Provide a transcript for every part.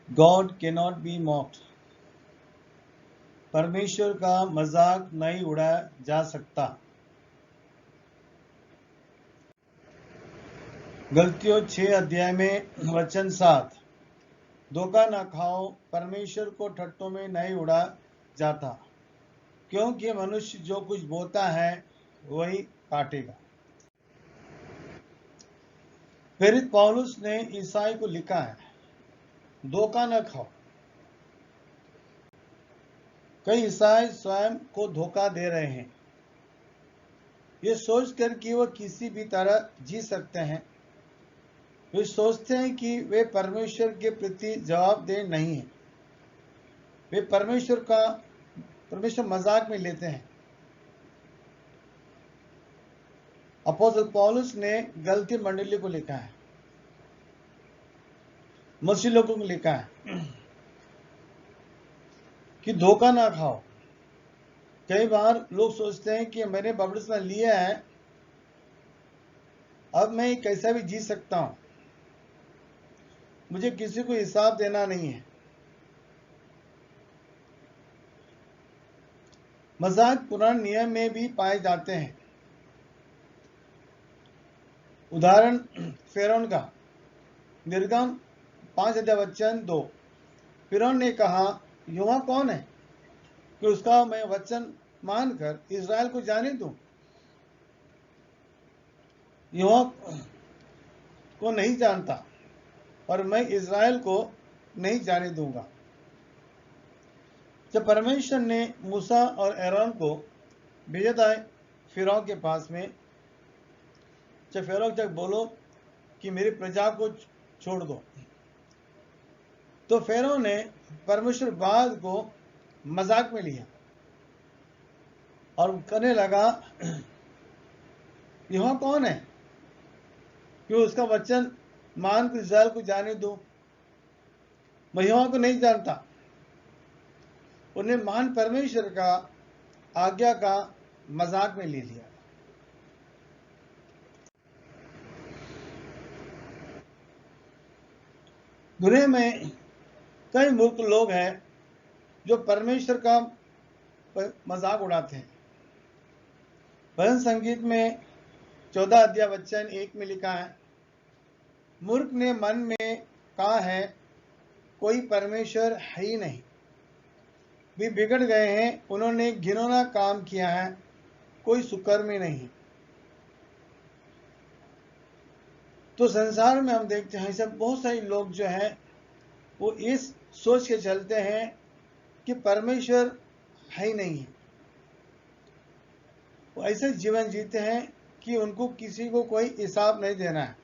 God cannot be mocked. परमेश्वर का मजाक नहीं उड़ाया जा सकता। गलतियों 6 अध्याय में वचन 7, धोखा न खाओ, परमेश्वर को ठट्टों में नहीं उड़ा जाता, क्योंकि मनुष्य जो कुछ बोता है वही काटेगा। प्रेरित पौलुस ने ईसाई को लिखा है, धोखा न खाओ। कई ईसाई स्वयं को धोखा दे रहे हैं, ये सोचकर कि वो किसी भी तरह जी सकते हैं। वे सोचते हैं कि वे परमेश्वर के प्रति जवाबदेह नहीं हैं। वे परमेश्वर मजाक में लेते हैं। अपोस्तल पौलुस ने गलती मंडली को लिखा है, मसीह लोगों को लिखा है कि धोखा ना खाओ। कई बार लोग सोचते हैं कि मैंने बपतिस्मा लिया है, अब मैं कैसा भी जी सकता हूं, मुझे किसी को हिसाब देना नहीं है। मजाक पुराने नियम में भी पाए जाते हैं। उदाहरण फिरौन का, निर्गम 5:2। फिरौन ने कहा, यहोवा कौन है कि उसका मैं वचन मानकर इज़राइल को जाने दूं? यहोवा को नहीं जानता और मैं इज़राइल को नहीं जाने दूंगा। जब परमेश्वर ने मूसा और एरोन को भेजा था फिरौन के पास में, जब फिरौन तक बोलो कि मेरी प्रजा को छोड़ दो, तो फिरौन ने परमेश्वर बात को मजाक में लिया और कहने लगा, यहोवा कौन है कि उसका वचन मान कर इज़राइल को जाने दो? मैं यहोवा को नहीं जानता। उन्हें महान परमेश्वर का आज्ञा का मजाक में ले लिया। दुनिया में कई मूर्ख लोग हैं जो परमेश्वर का मजाक उड़ाते हैं। भजन संगीत में 14 अध्याय वचन 1 में लिखा है, मूर्ख ने मन में कहा है, कोई परमेश्वर है ही नहीं। वे बिगड़ गए हैं, उन्होंने घिनौना काम किया है, कोई सुकर्मी नहीं। तो संसार में हम देखते हैं सब बहुत सारे लोग जो हैं वो इस सोच के चलते हैं कि परमेश्वर है ही नहीं है। वो ऐसे जीवन जीते हैं कि उनको किसी को कोई हिसाब नहीं देना है।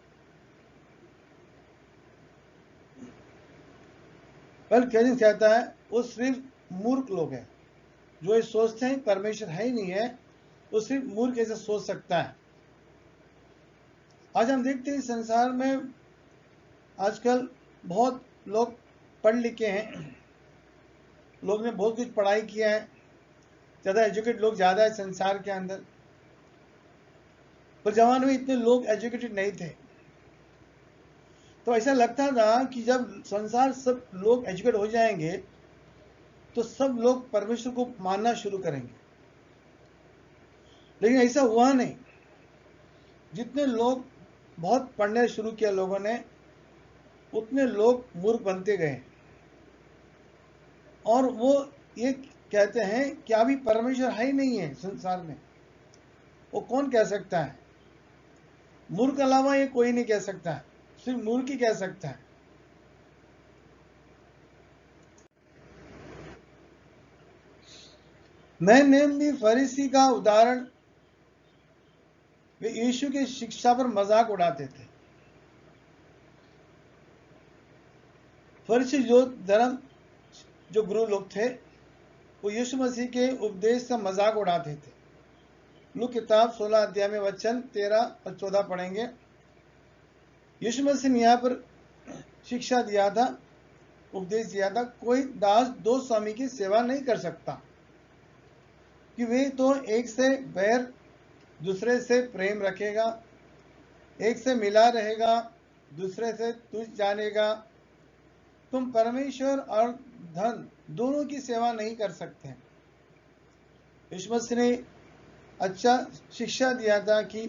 पर क्या कहता है, वो सिर्फ मूर्ख लोग हैं जो ये सोचते हैं परमेश्वर है ही नहीं है। वो सिर्फ मूर्ख ऐसे सोच सकता है। आज हम देखते हैं संसार में आजकल बहुत लोग पढ़ लिखे हैं, लोग ने बहुत कुछ पढ़ाई किया है, ज़्यादा एजुकेटेड लोग ज़्यादा है संसार के अंदर। पर जमाने में इतने लोग एजुकेटेड नहीं थे। तो ऐसा लगता था कि जब संसार सब लोग एजुकेट हो जाएंगे तो सब लोग परमेश्वर को मानना शुरू करेंगे, लेकिन ऐसा हुआ नहीं। जितने लोग बहुत पढ़ने शुरू किया लोगों ने, उतने लोग मूर्ख बनते गए और वो ये कहते हैं कि अभी परमेश्वर है ही नहीं है संसार में। वो कौन कह सकता है? मूर्ख अलावा ये कोई नहीं कह सकता है, सिर्फ मूर्ख ही कह सकता है। नए नियम में फरीसी का उदाहरण, वे यीशु की शिक्षा पर मजाक उड़ाते थे। फरीसी जो गुरु लोग थे, वो यीशु मसीह के उपदेश का मजाक उड़ाते थे। लूक किताब 16 अध्याय में वचन 13 और 14 पढ़ेंगे। यीशु मसीह ने यहाँ पर शिक्षा दिया था, उपदेश दिया था, कोई दास दो स्वामी की सेवा नहीं कर सकता, कि वे तो एक से बैर दूसरे से प्रेम रखेगा, एक से मिला रहेगा दूसरे से तुझ जानेगा। तुम परमेश्वर और धन दोनों की सेवा नहीं कर सकते। यीशु मसीह ने अच्छा शिक्षा दिया था कि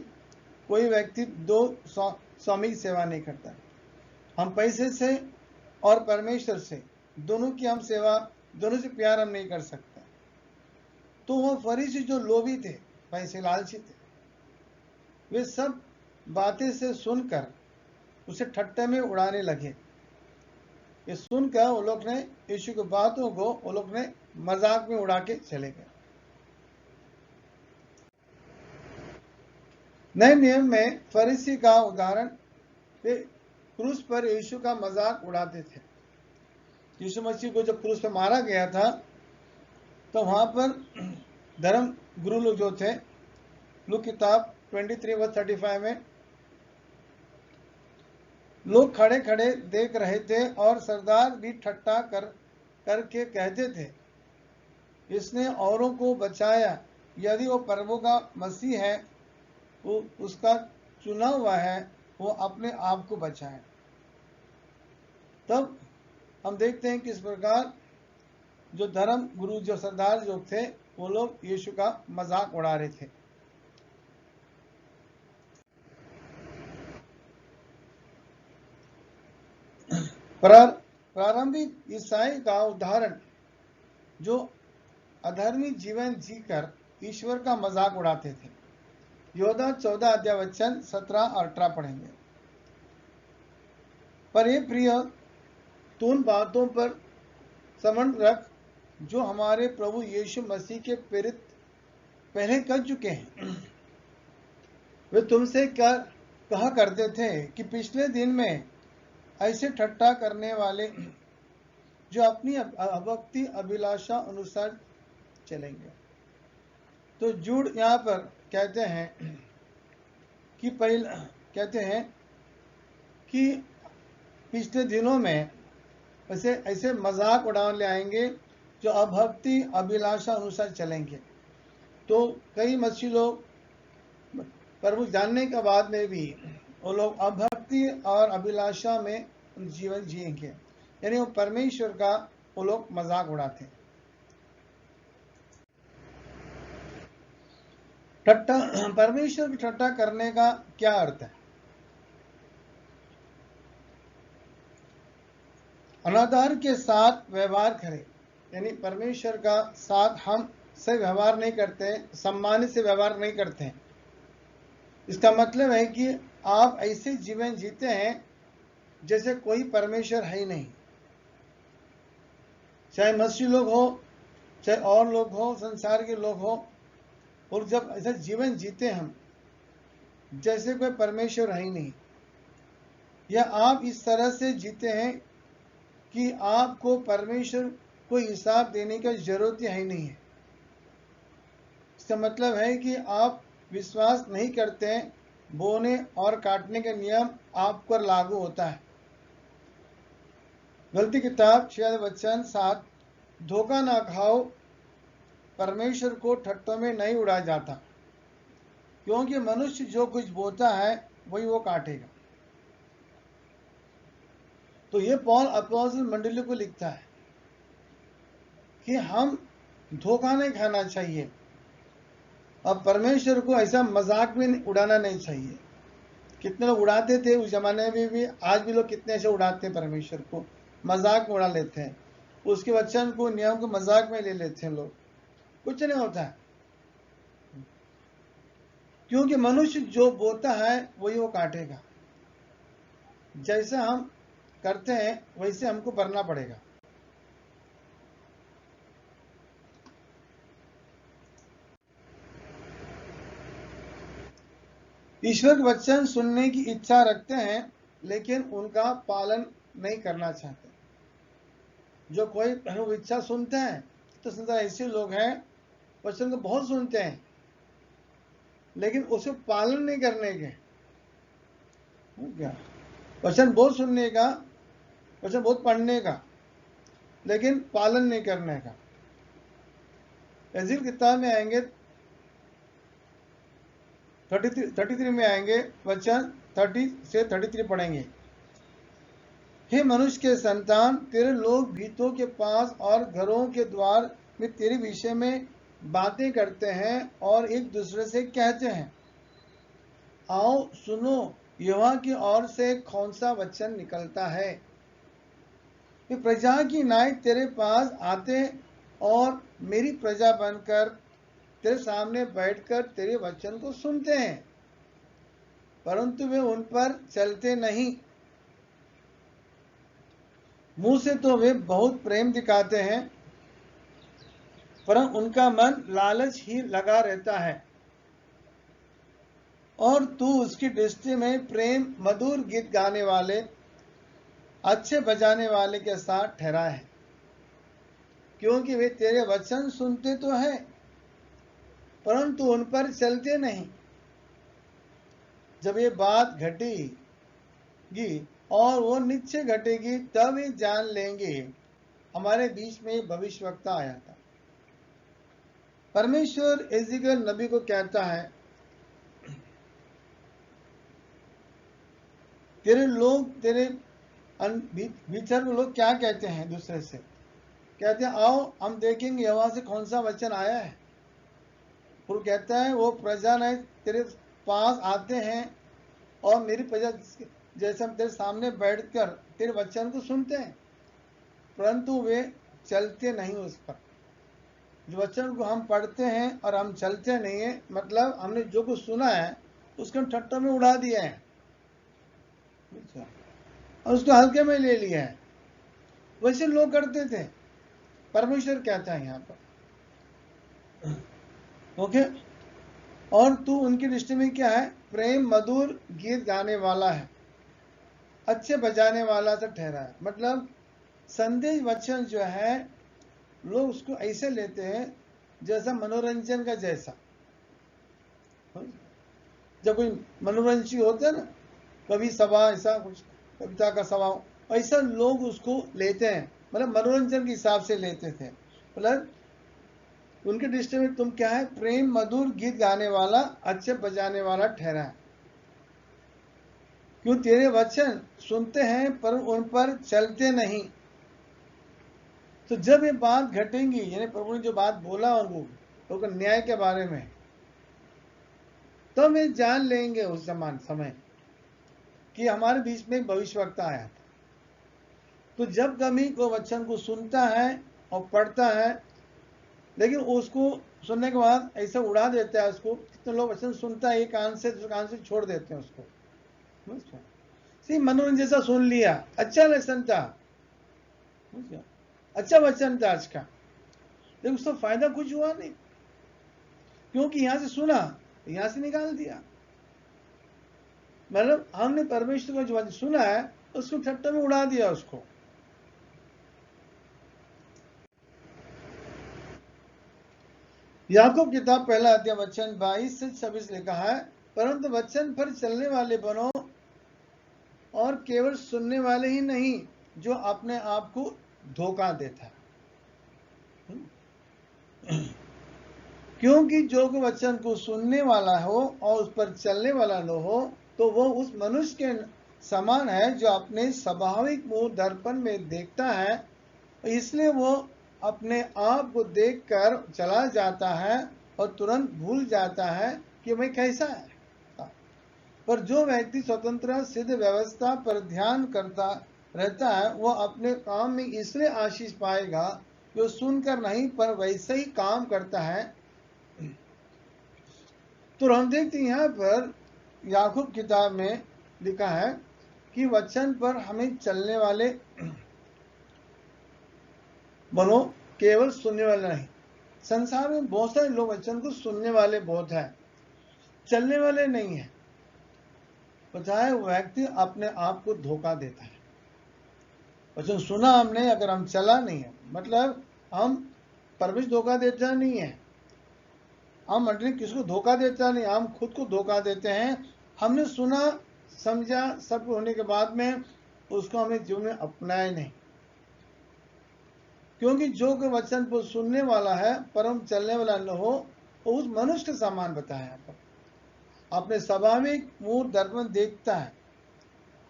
कोई व्यक्ति दो स्वामी की सेवा नहीं करता। हम पैसे से और परमेश्वर से दोनों की हम सेवा, दोनों से प्यार हम नहीं कर सकते। तो वो फरीसी जो लोभी थे, पैसे लालची थे, वे सब बातें से सुनकर उसे ठट्टे में उड़ाने लगे। ये सुनकर वो लोग ने यीशु की बातों को वो लोग ने मजाक में उड़ा के चले गए। नए नियम में फरीसी का उदाहरण, वे क्रूस पर यीशु का मजाक उड़ाते थे। यीशु मसीह को जब क्रूस पर मारा गया था तो वहां पर धर्म गुरु लोग जो थे, लूक किताब 23:35 में लोग खड़े खड़े देख रहे थे और सरदार भी ठट्टा करके कहते थे, इसने औरों को बचाया, यदि वो प्रभु का मसीह है, वो उसका चुना हुआ है, वो अपने आप को बचाए। तब हम देखते हैं कि इस प्रकार जो धर्म गुरु, जो सरदार जो थे, वो लोग यीशु का मजाक उड़ा रहे थे। प्रारंभिक ईसाई का उदाहरण जो अधर्मी जीवन जीकर ईश्वर का मजाक उड़ाते थे। योदा 14 अध्याय वचन 17 और 18 पढ़ेंगे। पर ये प्रिय, तू उन बातों पर समझ रख जो हमारे प्रभु यीशु मसीह के प्रेरित पहले कर चुके हैं। वे तुमसे क्या कहा करते थे कि पिछले दिन में ऐसे ठट्टा करने वाले जो अपनी भक्ति अभिलाषा अनुसार चलेंगे। तो जुड़ यहाँ पर कहते हैं कि पिछले दिनों में ऐसे मजाक उड़ाने आएंगे जो अभक्ति अभिलाषा अनुसार चलेंगे। तो कई मसीही लोग प्रभु जानने के बाद में भी वो लोग अभक्ति और अभिलाषा में जीवन जिएंगे, यानी वो परमेश्वर का वो लोग मजाक उड़ाते हैं। ठट्टा, परमेश्वर की ठट्टा करने का क्या अर्थ है? अनादर के साथ व्यवहार करें, यानी परमेश्वर का साथ हम से व्यवहार नहीं करते, सम्मान से व्यवहार नहीं करते हैं। इसका मतलब है कि आप ऐसे जीवन जीते हैं जैसे कोई परमेश्वर है ही नहीं। चाहे मसीही लोग हो, चाहे और लोग हो, संसार के लोग हो, और जब ऐसा जीवन जीते हम जैसे कोई परमेश्वर है ही नहीं, या आप इस तरह से जीते हैं कि आपको परमेश्वर को हिसाब देने की जरूरत ही नहीं है। इसका मतलब है कि आप विश्वास नहीं करते हैं, बोने और काटने का नियम आप पर लागू होता है। गलती किताब 6 वचन 7, धोखा ना खाओ, परमेश्वर को ठट्टों में नहीं उड़ाया जाता, क्योंकि मनुष्य जो कुछ बोता है वही वो काटेगा। तो ये पौल अपोस्तल मंडली को लिखता है कि हम धोखा नहीं खाना चाहिए और परमेश्वर को ऐसा मजाक में उड़ाना नहीं चाहिए। कितने लोग उड़ाते थे उस जमाने में भी, आज भी लोग कितने ऐसे उड़ाते हैं, परमेश्वर को मजाक में उड़ा लेते हैं, उसके वचन को, नियम को मजाक में ले लेते हैं लोग। कुछ नहीं होता है, क्योंकि मनुष्य जो बोता है वही वो काटेगा। जैसा हम करते हैं वैसे हमको करना पड़ेगा। ईश्वर वचन सुनने की इच्छा रखते हैं लेकिन उनका पालन नहीं करना चाहते। जो कोई इच्छा सुनते हैं तो संसार ऐसे लोग हैं, वचन को बहुत सुनते हैं लेकिन उसको पालन नहीं करने के। क्या वचन बहुत सुनने का, वचन बहुत पढ़ने का, लेकिन पालन नहीं करने का। एजिल किताब में आएंगे 33 में आएंगे, वचन 30 से 33 पढ़ेंगे। हे मनुष्य के संतान, तेरे लोग भीतों के पास और घरों के द्वार में तेरे विषय में बातें करते हैं और एक दूसरे से कहते हैं, आओ सुनो, यहोवा की ओर से कौन सा वचन निकलता है। वे प्रजा की नाय तेरे पास आते और मेरी प्रजा बनकर तेरे सामने बैठकर तेरे वचन को सुनते हैं, परंतु वे उन पर चलते नहीं। मुंह से तो वे बहुत प्रेम दिखाते हैं, पर उनका मन लालच ही लगा रहता है, और तू उसकी दृष्टि में प्रेम मधुर गीत गाने वाले, अच्छे बजाने वाले के साथ ठहरा है, क्योंकि वे तेरे वचन सुनते तो हैं, परंतु उन पर चलते नहीं। जब ये बात घटेगी और वो निश्चय घटेगी, तब ये जान लेंगे हमारे बीच में भविष्यवक्ता आया था। परमेश्वर एजिकल नबी को कहता है, तेरे लोग, तेरे भीतर लोग क्या कहते हैं, दूसरे से कहते हैं, आओ हम देखेंगे यहोवा से कौन सा वचन आया है। फिर कहता है, वो प्रजा ने तेरे पास आते हैं और मेरी प्रजा जैसे हम तेरे सामने बैठकर तेरे वचन को सुनते हैं, परंतु वे चलते नहीं उस पर। जो वचन को हम पढ़ते हैं और हम चलते नहीं है, मतलब हमने जो कुछ सुना है उसको हम ठट्टा में उड़ा दिया है और उसको हल्के में ले लिया है। वैसे लोग करते थे। परमेश्वर कहता है यहाँ पर, ओके, और तू उनकी दृष्टि में क्या है, प्रेम मधुर गीत गाने वाला है, अच्छे बजाने वाला से ठहरा है। मतलब संदेश वचन जो है, लोग उसको ऐसे लेते हैं जैसा मनोरंजन का जैसा। जब कोई मनोरंजन होता है ना, कवि सभा, ऐसा कुछ कविता का सभा, ऐसा लोग उसको लेते हैं, मतलब मनोरंजन के हिसाब से लेते थे। मतलब उनके दृष्टि में तुम क्या है, प्रेम मधुर गीत गाने वाला, अच्छे बजाने वाला ठहरा है, क्यों तेरे वचन सुनते हैं पर उन पर चलते नहीं। तो जब ये बात घटेंगी, यानी प्रभु ने जो बात बोला उनको न्याय के बारे में, तो वे जान लेंगे उस समय कि हमारे बीच में एक भविष्यवक्ता आया था। तो जब कभी को वचन को सुनता है और पढ़ता है, लेकिन उसको सुनने के बाद ऐसा उड़ा देता है उसको। कितने लोग वचन सुनता है, एक कान से दूसरे कान से छोड़ देते हैं उसको। सी मनोरंजन जैसा सुन लिया, अच्छा लेसन था, अच्छा वचन था आज का, लेकिन उसका फायदा कुछ हुआ नहीं, क्योंकि यहां से सुना, यहां से निकाल दिया। मतलब हमने परमेश्वर का जो वचन सुना है उसको ठट्टा में उड़ा दिया उसको। याकूब किताब पहला अध्याय वचन 22 से 26 लिखा है, परंतु वचन पर चलने वाले बनो और केवल सुनने वाले ही नहीं, जो अपने आप को धोखा देता है। क्योंकि जो वचन को सुनने वाला हो और उस पर चलने वाला न हो, तो वो उस मनुष्य के समान है जो अपने स्वाभाविक मुंह दर्पण में देखता है, इसलिए वो अपने आप को देखकर चला जाता है और तुरंत भूल जाता है कि मैं कैसा है। पर जो व्यक्ति स्वतंत्र सिद्ध व्यवस्था पर ध्यान करता रहता है, वह अपने काम में इसलिए आशीष पाएगा जो सुनकर नहीं पर वैसे ही काम करता है। तो हम देखते हैं यहाँ पर याकूब किताब में लिखा है कि वचन पर हमें चलने वाले बनो, केवल सुनने वाले नहीं। संसार में बहुत सारे लोग वचन को सुनने वाले बहुत है, चलने वाले नहीं है। पता है, व्यक्ति अपने आप को धोखा देता है। वचन सुना हमने, अगर हम चला नहीं है, मतलब हम परमेश्वर धोखा देता नहीं है, हम किसको धोखा देता नहीं, हम खुद को धोखा देते हैं। हमने सुना समझा सब होने के बाद में उसको हमने जीवन में अपनाया नहीं, क्योंकि जो वचन को सुनने वाला है परम चलने वाला न हो, वो उस मनुष्य के समान बताया, अपने स्वाभाविक मुंह दर्पण देखता है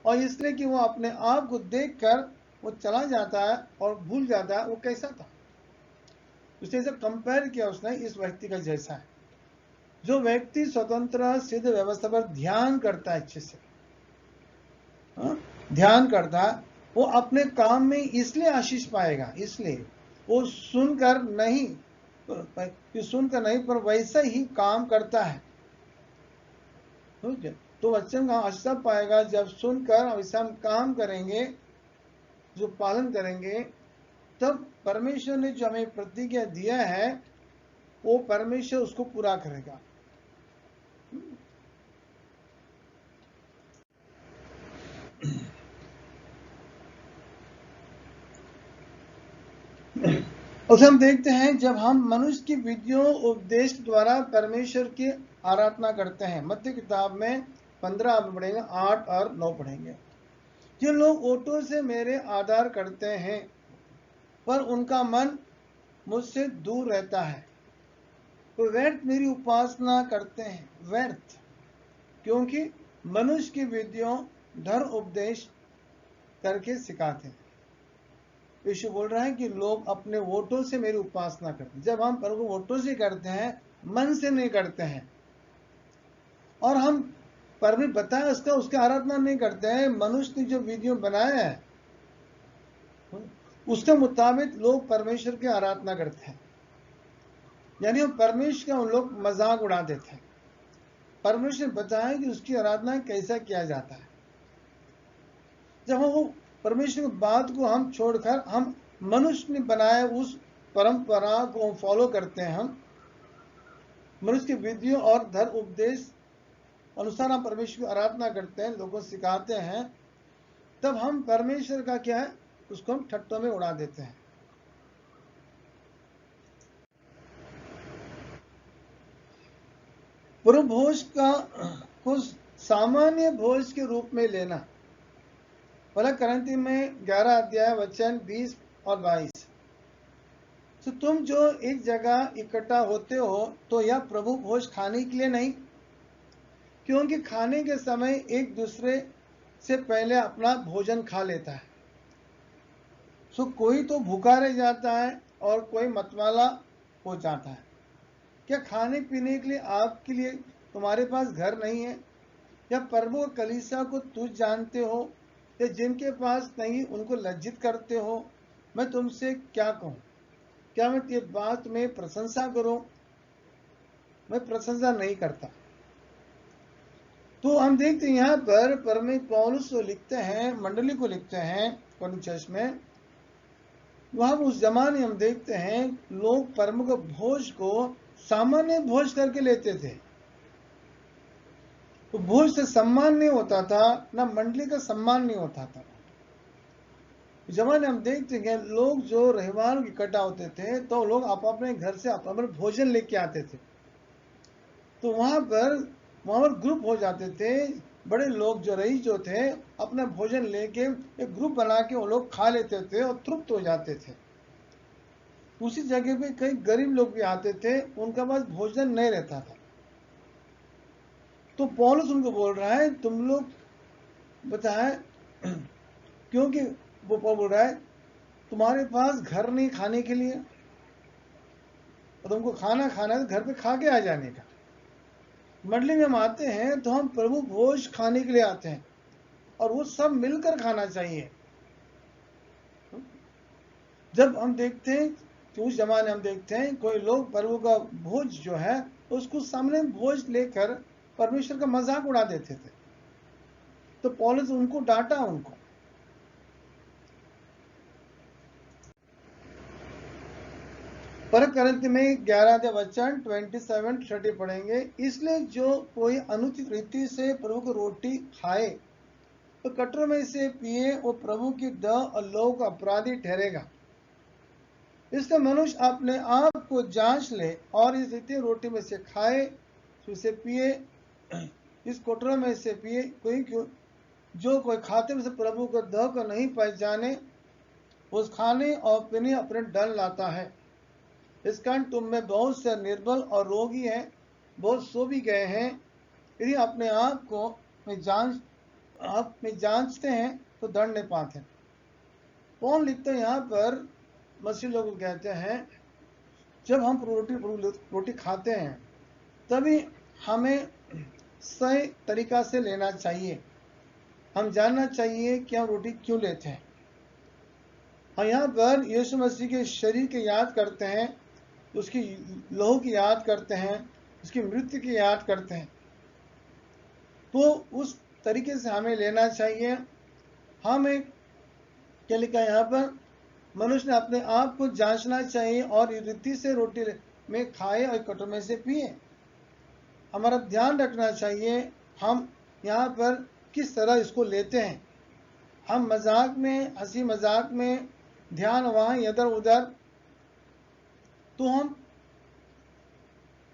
और इसलिए कि वो अपने आप को देखकर वो चला जाता है और भूल जाता है वो कैसा था। उसने जब कंपेयर किया उसने इस व्यक्ति का जैसा है। जो व्यक्ति स्वतंत्र सिद्ध व्यवस्था पर ध्यान करता है, अच्छे से ध्यान करता है, वो अपने काम में इसलिए आशीष पाएगा, इसलिए वो सुनकर नहीं पर वैसा ही काम करता है। तो वचन का आशीष पाएगा जब सुनकर वैसा हम काम करेंगे, जो पालन करेंगे, तब परमेश्वर ने जो हमें प्रतिज्ञा दिया है वो परमेश्वर उसको पूरा करेगा। उसे हम देखते हैं जब हम मनुष्य की विधियों उपदेश द्वारा परमेश्वर की आराधना करते हैं। मत्ती किताब में 15 पढ़ेंगे, 8 और 9 पढ़ेंगे। जो लोग ओटों से मेरे आदर करते हैं पर उनका मन मुझसे दूर रहता है, वो व्यर्थ मेरी उपासना करते हैं, व्यर्थ, क्योंकि मनुष्य की विधियों धर्म उपदेश करके सिखाते हैं। यीशु बोल रहा है कि लोग अपने वोटों से मेरी उपासना करते हैं। जब हम प्रभु को वोटों से करते हैं, मन से नहीं करते हैं, और हम परमेश्वर बताया उसका आराधना नहीं करते हैं, मनुष्य ने जो विधियों बनाया है उसके मुताबिक लोग परमेश्वर की आराधना करते हैं। यानी हम परमेश्वर का उन लोग मजाक उड़ा देते हैं। परमेश्वर ने बताया कि उसकी आराधना कैसा किया जाता है। जब हम वो परमेश्वर की बात को हम छोड़कर हम मनुष्य ने बनाए उस परंपरा को फॉलो करते हैं, हम मनुष्य की विधियों और धर्म उपदेश अनुसार हम परमेश्वर की आराधना करते हैं, लोगों को सिखाते हैं, तब हम परमेश्वर का क्या है उसको हम ठट्टों में उड़ा देते हैं। पूर्व भोज का कुछ सामान्य भोज के रूप में लेना। पहला करंती में 11 अध्याय वचन 20 और 22। तो तुम जो एक जगह इकट्ठा होते हो तो यह प्रभु भोज खाने के लिए नहीं, क्योंकि खाने के समय एक दूसरे से पहले अपना भोजन खा लेता है। सो कोई तो भूखा रह जाता है और कोई मतवाला हो जाता है। क्या खाने पीने के लिए आपके लिए तुम्हारे पास घर नहीं है? या प्रभु कलीसिया को तुझ जानते हो, या जिनके पास नहीं उनको लज्जित करते हो? मैं तुमसे क्या कहूँ? क्या मैं ये बात में प्रशंसा करूं? मैं प्रशंसा नहीं करता। तो हम देखते हैं यहाँ पर पौलुस लिखते हैं, मंडली को लिखते हैं कोरिन्थियस में। वहां उस जमाने हम देखते हैं लोग प्रमुख भोज को सामान्य भोज करके लेते थे। तो भोज से सम्मान नहीं होता था, ना मंडली का सम्मान नहीं होता था। जमाने हम देखते हैं लोग जो रहवार इकट्ठा होते थे तो लोग अपने घर से अपना भोजन लेके आते थे। तो वहां पर ग्रुप हो जाते थे, बड़े लोग जो रईस जो थे अपना भोजन लेके एक ग्रुप बना के वो लोग खा लेते थे और तृप्त हो जाते थे। उसी जगह पे कई गरीब लोग भी आते थे, उनका पास भोजन नहीं रहता था। तो पौलुस उनको बोल रहा है तुम लोग बताए, क्योंकि वो बोल रहा है तुम्हारे पास घर नहीं खाने के लिए, और तुमको खाना है तो घर पे खा के आ जाने का। मंडली में हम आते हैं तो हम प्रभु भोज खाने के लिए आते हैं, और वो सब मिलकर खाना चाहिए। जब हम देखते हैं तो उस जमाने हम देखते हैं कोई लोग प्रभु का भोज जो है उसको सामने भोज लेकर परमेश्वर का मजाक उड़ा देते थे। तो पौलुस उनको डांटा उनको। पर करंती में 11 वचन 27-30 पढ़ेंगे। इसलिए जो कोई अनुचित रीति से प्रभु को रोटी खाए तो कटोरे में से पिए, वो प्रभु की द और लोक अपराधी ठहरेगा। इसलिए मनुष्य अपने आप को जांच ले और इस रीति रोटी में से खाए, उसे पिए, इस कटोरे में से पिए। जो कोई खाते में से प्रभु को द को नहीं पहचाने, उस खाने और पीने अपने डर लाता है। इस कारण तुम में बहुत से निर्बल और रोगी हैं, बहुत सो भी गए हैं। यदि अपने आप को में जांच आप में जांचते हैं तो दंड नहीं पाते। कौन लिखते हैं यहाँ पर, मसीह लोग कहते हैं जब हम रोटी खाते हैं तभी हमें सही तरीका से लेना चाहिए। हम जानना चाहिए कि हम रोटी क्यों लेते हैं। हम यहाँ पर यीशु मसीह के शरीर की याद करते हैं, उसकी लहू की याद करते हैं, उसकी मृत्यु की याद करते हैं। तो उस तरीके से हमें लेना चाहिए। हमें क्या लिखा है यहाँ पर, मनुष्य ने अपने आप को जांचना चाहिए और रीति से रोटी में खाए और कटोरे में से पिए। हमारा ध्यान रखना चाहिए हम यहाँ पर किस तरह इसको लेते हैं। हम मजाक में, हंसी मजाक में, ध्यान वहाँ इधर उधर, तो हम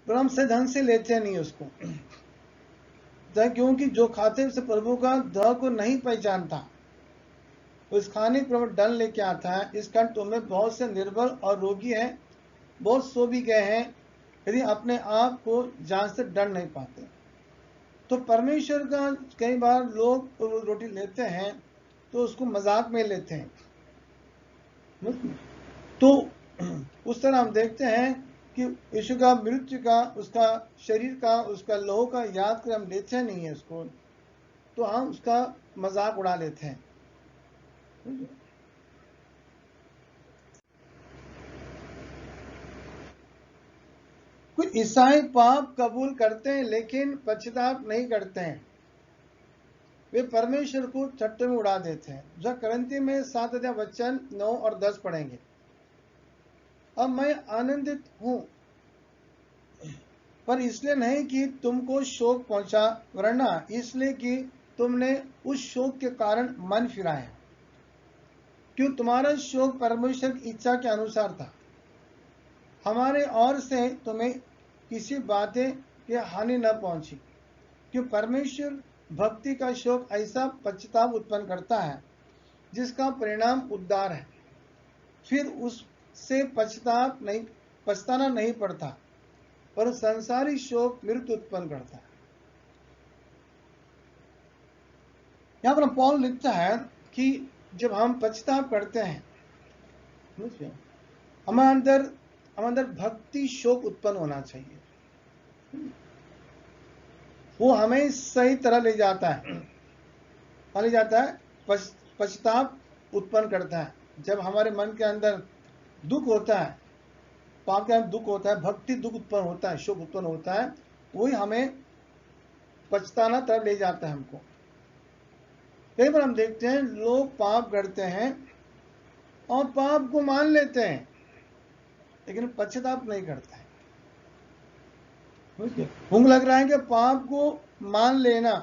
क्रम से ढंग से लेते नहीं उसको, क्योंकि जो खाते उसे प्रभु का देह को नहीं पहचानता, उस खाने पर डर लेके आता है। इस कारण तुम्हें बहुत से निर्बल और रोगी हैं, बहुत सो भी गए हैं, यदि अपने आप को जांच से डर नहीं पाते। तो परमेश्वर का कई बार लोग रोटी लेते हैं तो उसको मजाक में लेते हैं। तो उस तरह हम देखते हैं कि यीशु का मृत्यु का, उसका शरीर का, उसका लहू का याद कर हम लेते नहीं है उसको, तो हम उसका मजाक उड़ा लेते हैं। कुछ ईसाई पाप कबूल करते हैं लेकिन पश्चाताप नहीं करते हैं, वे परमेश्वर को छट्टे में उड़ा देते हैं। जब करंती में 7 अध्याय वचन 9 और 10 पढ़ेंगे। अब मैं आनंदित हूं, पर इसलिए नहीं कि तुमको शोक पहुंचा, वरना इसलिए कि तुमने उस शोक के कारण मन फिराया। क्यों तुम्हारा शोक परमेश्वर की इच्छा के अनुसार था। हमारे ओर से तुम्हें किसी बातें की हानि न पहुंची। क्यों परमेश्वर भक्ति का शोक ऐसा पश्चाताप उत्पन्न करता है जिसका परिणाम उद्धार है। फिर उससे पछताना नहीं पड़ता, पर संसारी शोक मृत्यु उत्पन्न करता है। यहां पर पौल लिखता है कि जब हम पश्चाताप करते हैं, हमारे अंदर भक्ति शोक उत्पन्न होना चाहिए। वो हमें सही तरह ले जाता है, पश्चाताप उत्पन्न करता है। जब हमारे मन के अंदर दुख होता है, पाप के अंदर दुख होता है, भक्ति दुख उत्पन्न होता है, शोक उत्पन्न होता है, वही हमें पछताना तरफ ले जाता है हमको। कई बार हम देखते हैं लोग पाप करते हैं और पाप को मान लेते हैं लेकिन पश्चाताप नहीं करते हैं। भूख लग रहा है कि पाप को मान लेना।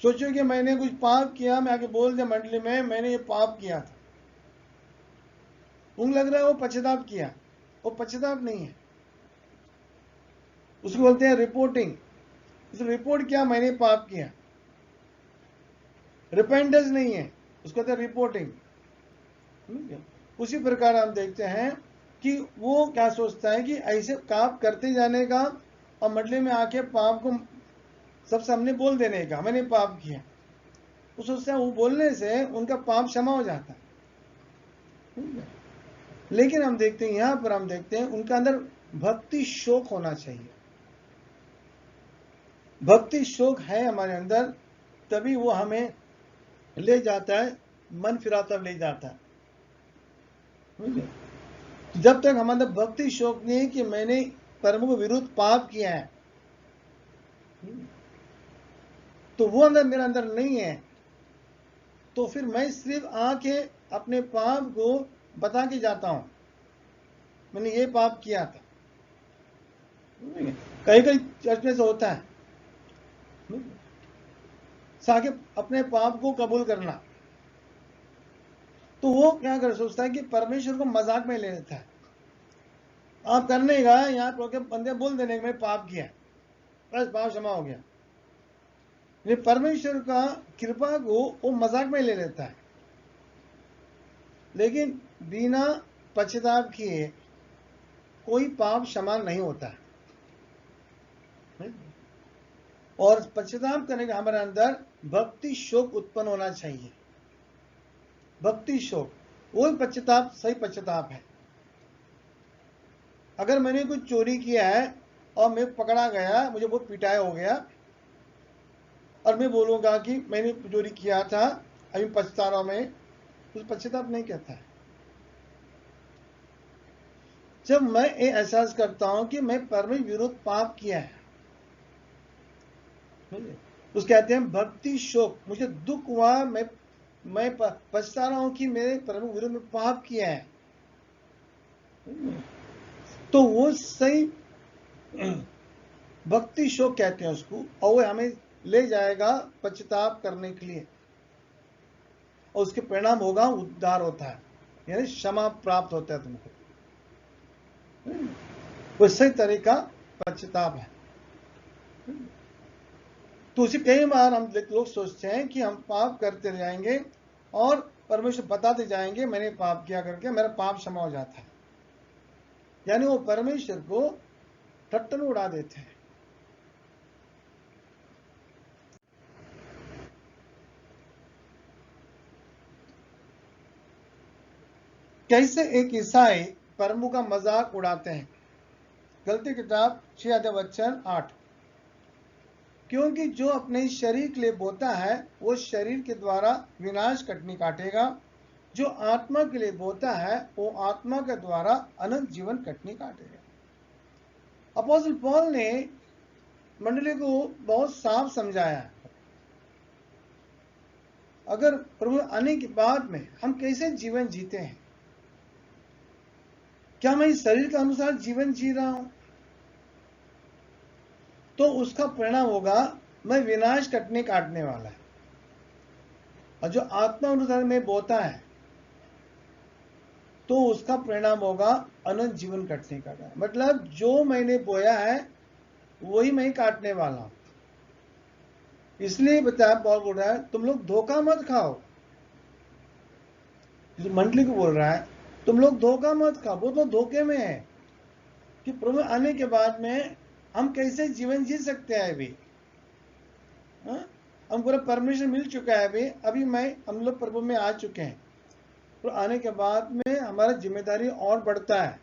सोचो कि मैंने कुछ पाप किया, मैं आके बोल दिया मंडली में मैंने ये पाप किया था। भूख लग रहा है, वो पश्चाताप किया, वो पश्चाताप नहीं है, उसको बोलते हैं रिपोर्टिंग। रिपोर्ट किया मैंने पाप किया, रिपेंटेंस नहीं है, उसको कहते हैं रिपोर्टिंग। उसी प्रकार हम देखते हैं कि वो क्या सोचता है कि ऐसे काम करते जाने का और मंडली में आके पाप को सब सामने बोल देने का, मैंने पाप किया। वो सोचता है वो बोलने से उनका पाप क्षमा हो जाता है। लेकिन हम देखते हैं, यहां पर हम देखते हैं उनका अंदर भक्ति शोक होना चाहिए। भक्ति शोक है हमारे अंदर, तभी वो हमें ले जाता है, मन फिराता ले जाता है। जब तक हमारे अंदर भक्ति शोक नहीं है कि मैंने परम को विरुद्ध पाप किया है, तो वो अंदर मेरे अंदर नहीं है, तो फिर मैं सिर्फ आके अपने पाप को बता के जाता हूं, मैंने ये पाप किया था। कई कई चर्च में से होता है साके अपने पाप को कबूल करना, तो वो क्या कर सोचता है कि परमेश्वर को मजाक में ले लेता है। आप करने का यहाँ पर बंदे बोल देने मैं पाप किया, बस पाप क्षमा हो गया। ये परमेश्वर का कृपा को वो मजाक में ले लेता है, लेकिन बिना पश्चाताप किए कोई पाप क्षमा नहीं होता है। और पश्चाताप करने का हमारे अंदर भक्ति शोक उत्पन्न होना चाहिए। भक्ति शोक, वो पश्चाताप सही पश्चाताप है। अगर मैंने कुछ चोरी किया है और मैं पकड़ा गया, मुझे बहुत पिटाया हो गया, और मैं बोलूंगा कि मैंने चोरी किया था, अभी पछता रहा हूं मैं, तो पश्चाताप नहीं कहता है। जब मैं ये एहसास करता हूं कि मैं परमेश्वर विरुद्ध पाप किया है, उस कहते हैं भक्ति शोक, मुझे दुख हुआ, मैं पछता रहा हूं कि मेरे परमेश्वर विरुद्ध में पाप किया है, तो वो सही भक्ति शोक कहते हैं उसको, और वो हमें ले जाएगा पश्चाताप करने के लिए, और उसके परिणाम होगा उद्धार होता है, यानी क्षमा प्राप्त होता है तुमको। वो सही तरीका पश्चाताप है। तो उसी कई बार हम लोग सोचते हैं कि हम पाप करते जाएंगे और परमेश्वर बताते जाएंगे मैंने पाप किया करके, मेरा पाप क्षमा हो जाता है, यानी वो परमेश्वर को ठट्ठन उड़ा देते हैं। कैसे एक ईसाई प्रभु का मजाक उड़ाते हैं। गलती किताब 6:8, क्योंकि जो अपने शरीर के लिए बोता है वो शरीर के द्वारा विनाश कटनी काटेगा, जो आत्मा के लिए बोता है वो आत्मा के द्वारा अनंत जीवन कटनी काटेगा। अपोस्तल पौल ने मंडली को बहुत साफ समझाया, अगर प्रभु आने के बाद में हम कैसे जीवन जीते हैं, क्या मैं इस शरीर के अनुसार जीवन जी रहा हूं, तो उसका परिणाम होगा मैं विनाश कटने काटने वाला है, और जो आत्मा अनुसार में बोता है तो उसका परिणाम होगा अनंत जीवन कटने का। मतलब जो मैंने बोया है वही मैं काटने वाला हूं। इसलिए बताया, पौल बोल रहा है तुम लोग धोखा मत खाओ, मंडली को बोल रहा है तुम लोग धोखा मत खाओ। वो तो धोखे में है कि प्रभु आने के बाद में हम कैसे जीवन जी सकते हैं। अभी हमको परमिशन मिल चुका है, अभी हम लोग प्रभु में आ चुके हैं, तो आने के बाद में हमारा जिम्मेदारी और बढ़ता है,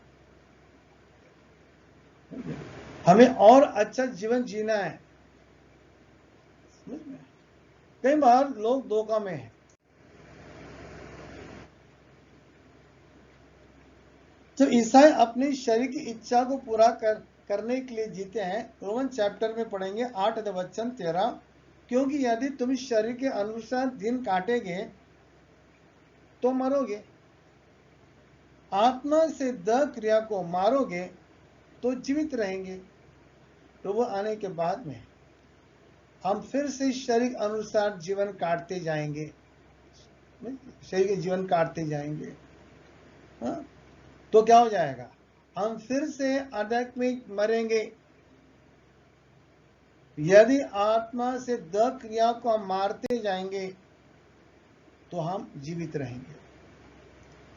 हमें और अच्छा जीवन जीना है। कई बार लोग धोखा में हैं। तो ईसाई अपनी शरीर की इच्छा को पूरा करने के लिए जीते हैं। रोमन चैप्टर में पढ़ेंगे 8:13, क्योंकि यदि तुम शरीर के अनुसार दिन काटेंगे तो मरोगे, आत्मा से देह क्रिया को मारोगे तो जीवित रहेंगे। तो वो आने के बाद में हम फिर से शरीर अनुसार जीवन काटते जाएंगे, शरीर के जीवन काटते जाएंगे। तो क्या हो जाएगा, हम फिर से आध्यात्मिक मरेंगे। यदि आत्मा से देह क्रिया को हम मारते जाएंगे तो हम जीवित रहेंगे।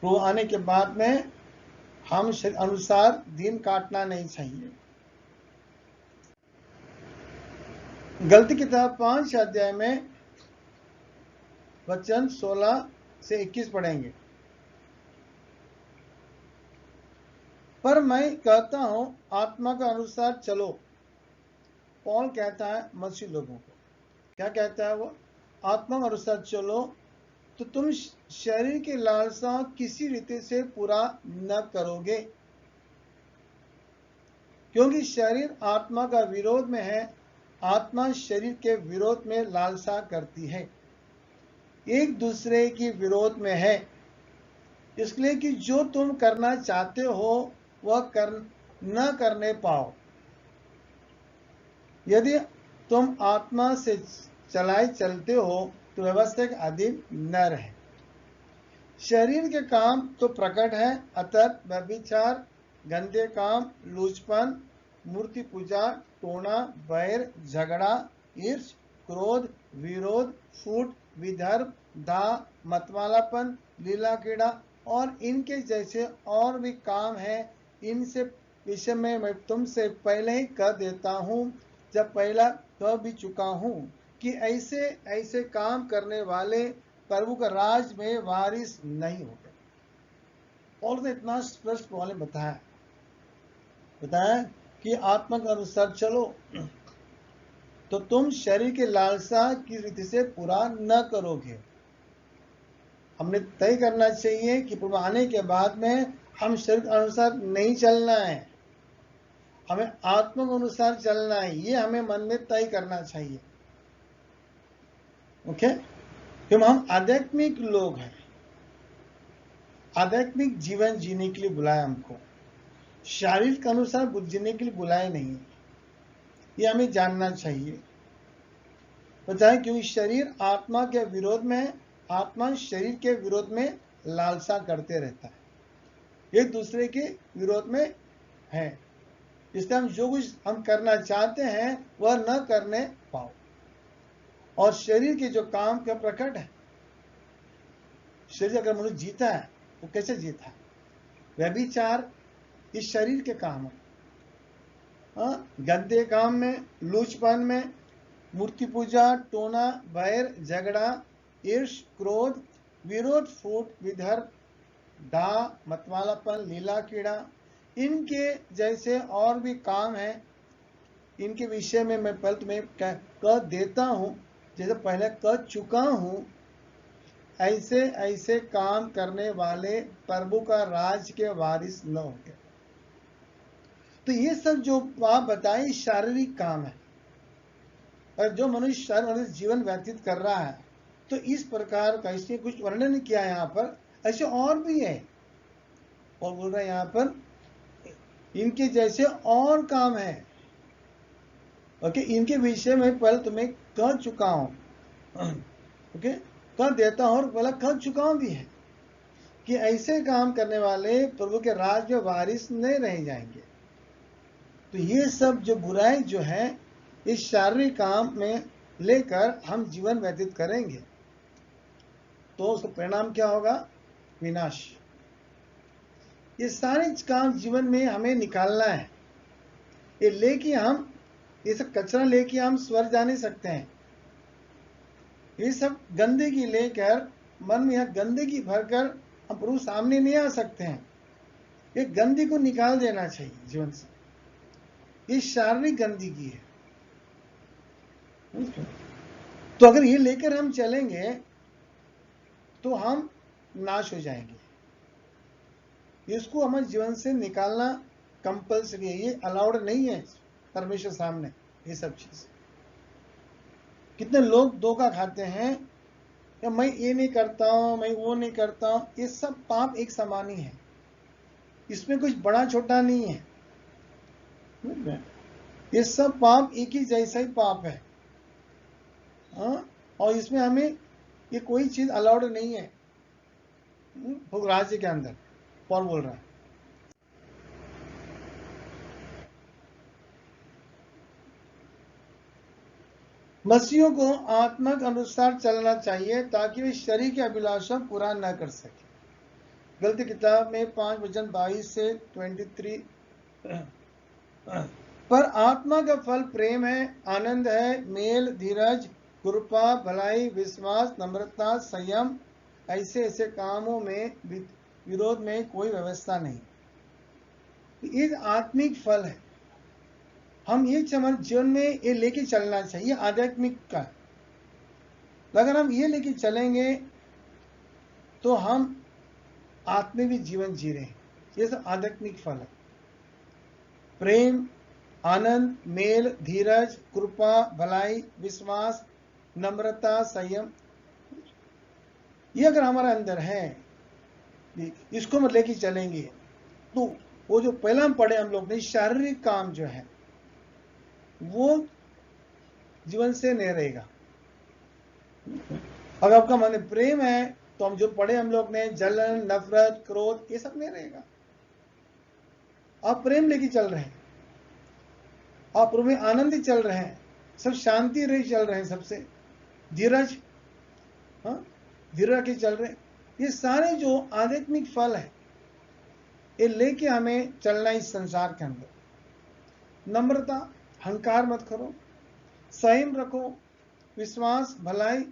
तो आने के बाद में हम अनुसार दिन काटना नहीं चाहिए। गलती किताब 5 अध्याय में वचन 16 से 21 पढ़ेंगे। पर मैं कहता हूं आत्मा के अनुसार चलो। पौल कहता है मसीह लोगों को, क्या कहता है वो, आत्मा के अनुसार चलो तो तुम शरीर की लालसा किसी रीति से पूरा न करोगे, क्योंकि शरीर आत्मा का विरोध में है, आत्मा शरीर के विरोध में लालसा करती है, एक दूसरे की विरोध में है, इसलिए कि जो तुम करना चाहते हो वह न करने पाओ। यदि तुम आत्मा से चलाए चलते हो तो व्यवस्था के अधीन न रहे। शरीर के काम तो प्रकट है, अतः व्यभिचार, गंदे काम, लूचपन, मूर्ति पूजा, टोना, बैर, झगड़ा, ईर्ष, क्रोध, विरोध, फूट, विधर्म, दाह, मतवालापन, लीला कीड़ा और इनके जैसे और भी काम है। इनसे विषय में मैं तुमसे पहले ही कह देता हूं, जब पहला कह भी चुका हूं कि ऐसे ऐसे काम करने वाले प्रभु का राज में वारिस नहीं होंगे। और तो इतना स्पष्ट वाले बताया कि आत्मा के अनुसार चलो तो तुम शरीर के लालसा की रीति से पूरा न करोगे। हमने तय करना चाहिए कि प्रभु आने के बाद में हम शरीर के अनुसार नहीं चलना है, हमें आत्मा के अनुसार चलना है। ये हमें मन में तय करना चाहिए। ओके, क्योंकि हम आध्यात्मिक लोग हैं, आध्यात्मिक जीवन जीने के लिए बुलाया हमको, शारीरिक के अनुसार जीने के लिए बुलाया नहीं। ये हमें जानना चाहिए। बताएं क्योंकि शरीर आत्मा के विरोध में, आत्मा शरीर के विरोध में लालसा करते रहता है, एक दूसरे के विरोध में है। इसलिए हम जो कुछ हम करना चाहते हैं वह न करने पाओ। और शरीर के जो काम का प्रकट है, शरीर अगर मनुष्य जीता है तो कैसे जीता है? व्यभिचार इस शरीर के काम है, गंदे काम में, लूचपन में, मूर्ति पूजा, टोना, बैर, झगड़ा, ईर्ष, क्रोध, विरोध, फूट, विधर्म, डाह, मतवालापन, लीला कीड़ा, इनके जैसे और भी काम हैं। इनके विषय में मैं पहले तुम्हें कह देता हूं, जैसे पहले कह चुका हूं, ऐसे ऐसे काम करने वाले प्रभु का राज के वारिस न होंगे। तो ये सब जो आप बताए शारीरिक काम है, और जो मनुष्य शारीरिक जीवन व्यतीत कर रहा है, तो इस प्रकार का इसने कुछ वर्णन किया यहाँ पर। ऐसे और भी है, और बोल रहा है यहाँ पर इनके जैसे और काम है। ओके, इनके विषय में पहले तुम्हें कह चुका हूं, ओके, कह देता हूं, और पहले कह चुका हूं भी है कि ऐसे काम करने वाले प्रभु के राज में वारिस नहीं रह जाएंगे। तो ये सब जो बुराई जो है इस शारीरिक काम में लेकर हम जीवन व्यतीत करेंगे तो उसका परिणाम क्या होगा? विनाश। ये सारे काम जीवन में हमें निकालना है। ये लेके हम, ये सब कचरा लेके हम स्वर्ग जा नहीं सकते हैं। ये सब गंदगी लेकर, मन में यह गंदगी भरकर हम प्रभु सामने नहीं आ सकते हैं। ये गंदगी को निकाल देना चाहिए जीवन से। ये शारीरिक गंदगी है। तो अगर ये लेकर हम चलेंगे तो हम नाश हो जाएंगे। इसको हमारे जीवन से निकालना कंपल्सरी है, ये अलाउड नहीं है परमेश्वर सामने। ये सब चीज, कितने लोग धोखा खाते हैं, या मैं ये नहीं करता हूं, मैं वो नहीं करता हूं। ये सब पाप एक समान ही है, इसमें कुछ बड़ा छोटा नहीं है। ये सब पाप एक ही जैसा ही पाप है, और इसमें हमें ये कोई चीज अलाउड नहीं है राज्य के अंदर। पॉल बोल रहा है मसीहों को आत्मा के अनुसार चलना चाहिए ताकि वे शरीर की अभिलाषा पूरा न कर सके। गलती किताब में 5:22 से 23। पर आत्मा का फल प्रेम है, आनंद है, मेल, धीरज, कृपा, भलाई, विश्वास, नम्रता, संयम। ऐसे ऐसे कामों में विरोध में कोई व्यवस्था नहीं। ये आत्मिक फल है। हम ये हमारे जीवन में ये लेके चलना चाहिए, आध्यात्मिक का। अगर हम ये लेके चलेंगे तो हम आत्मिक जीवन जी रहे हैं। ये सब आध्यात्मिक फल है। प्रेम, आनंद, मेल, धीरज, कृपा, भलाई, विश्वास, नम्रता, संयम, ये अगर हमारे अंदर है, इसको हम लेके चलेंगे तो वो जो पहला हम पढ़े हम लोग ने, शारीरिक काम जो है वो जीवन से नहीं रहेगा। अगर आपका मन प्रेम है तो हम जो पढ़े हम लोग ने, जलन, नफरत, क्रोध, ये सब नहीं रहेगा। आप प्रेम लेके चल रहे हैं, आप प्रभु में आनंदित चल रहे हैं, सब शांति रही चल रहे हैं, सबसे धीरज, धीरज के चल रहे हैं। ये सारे जो आध्यात्मिक फल है ये लेके हमें चलना इस संसार के अंदर। नम्रता, अहंकार मत करो, संयम रखो, विश्वास, भलाई।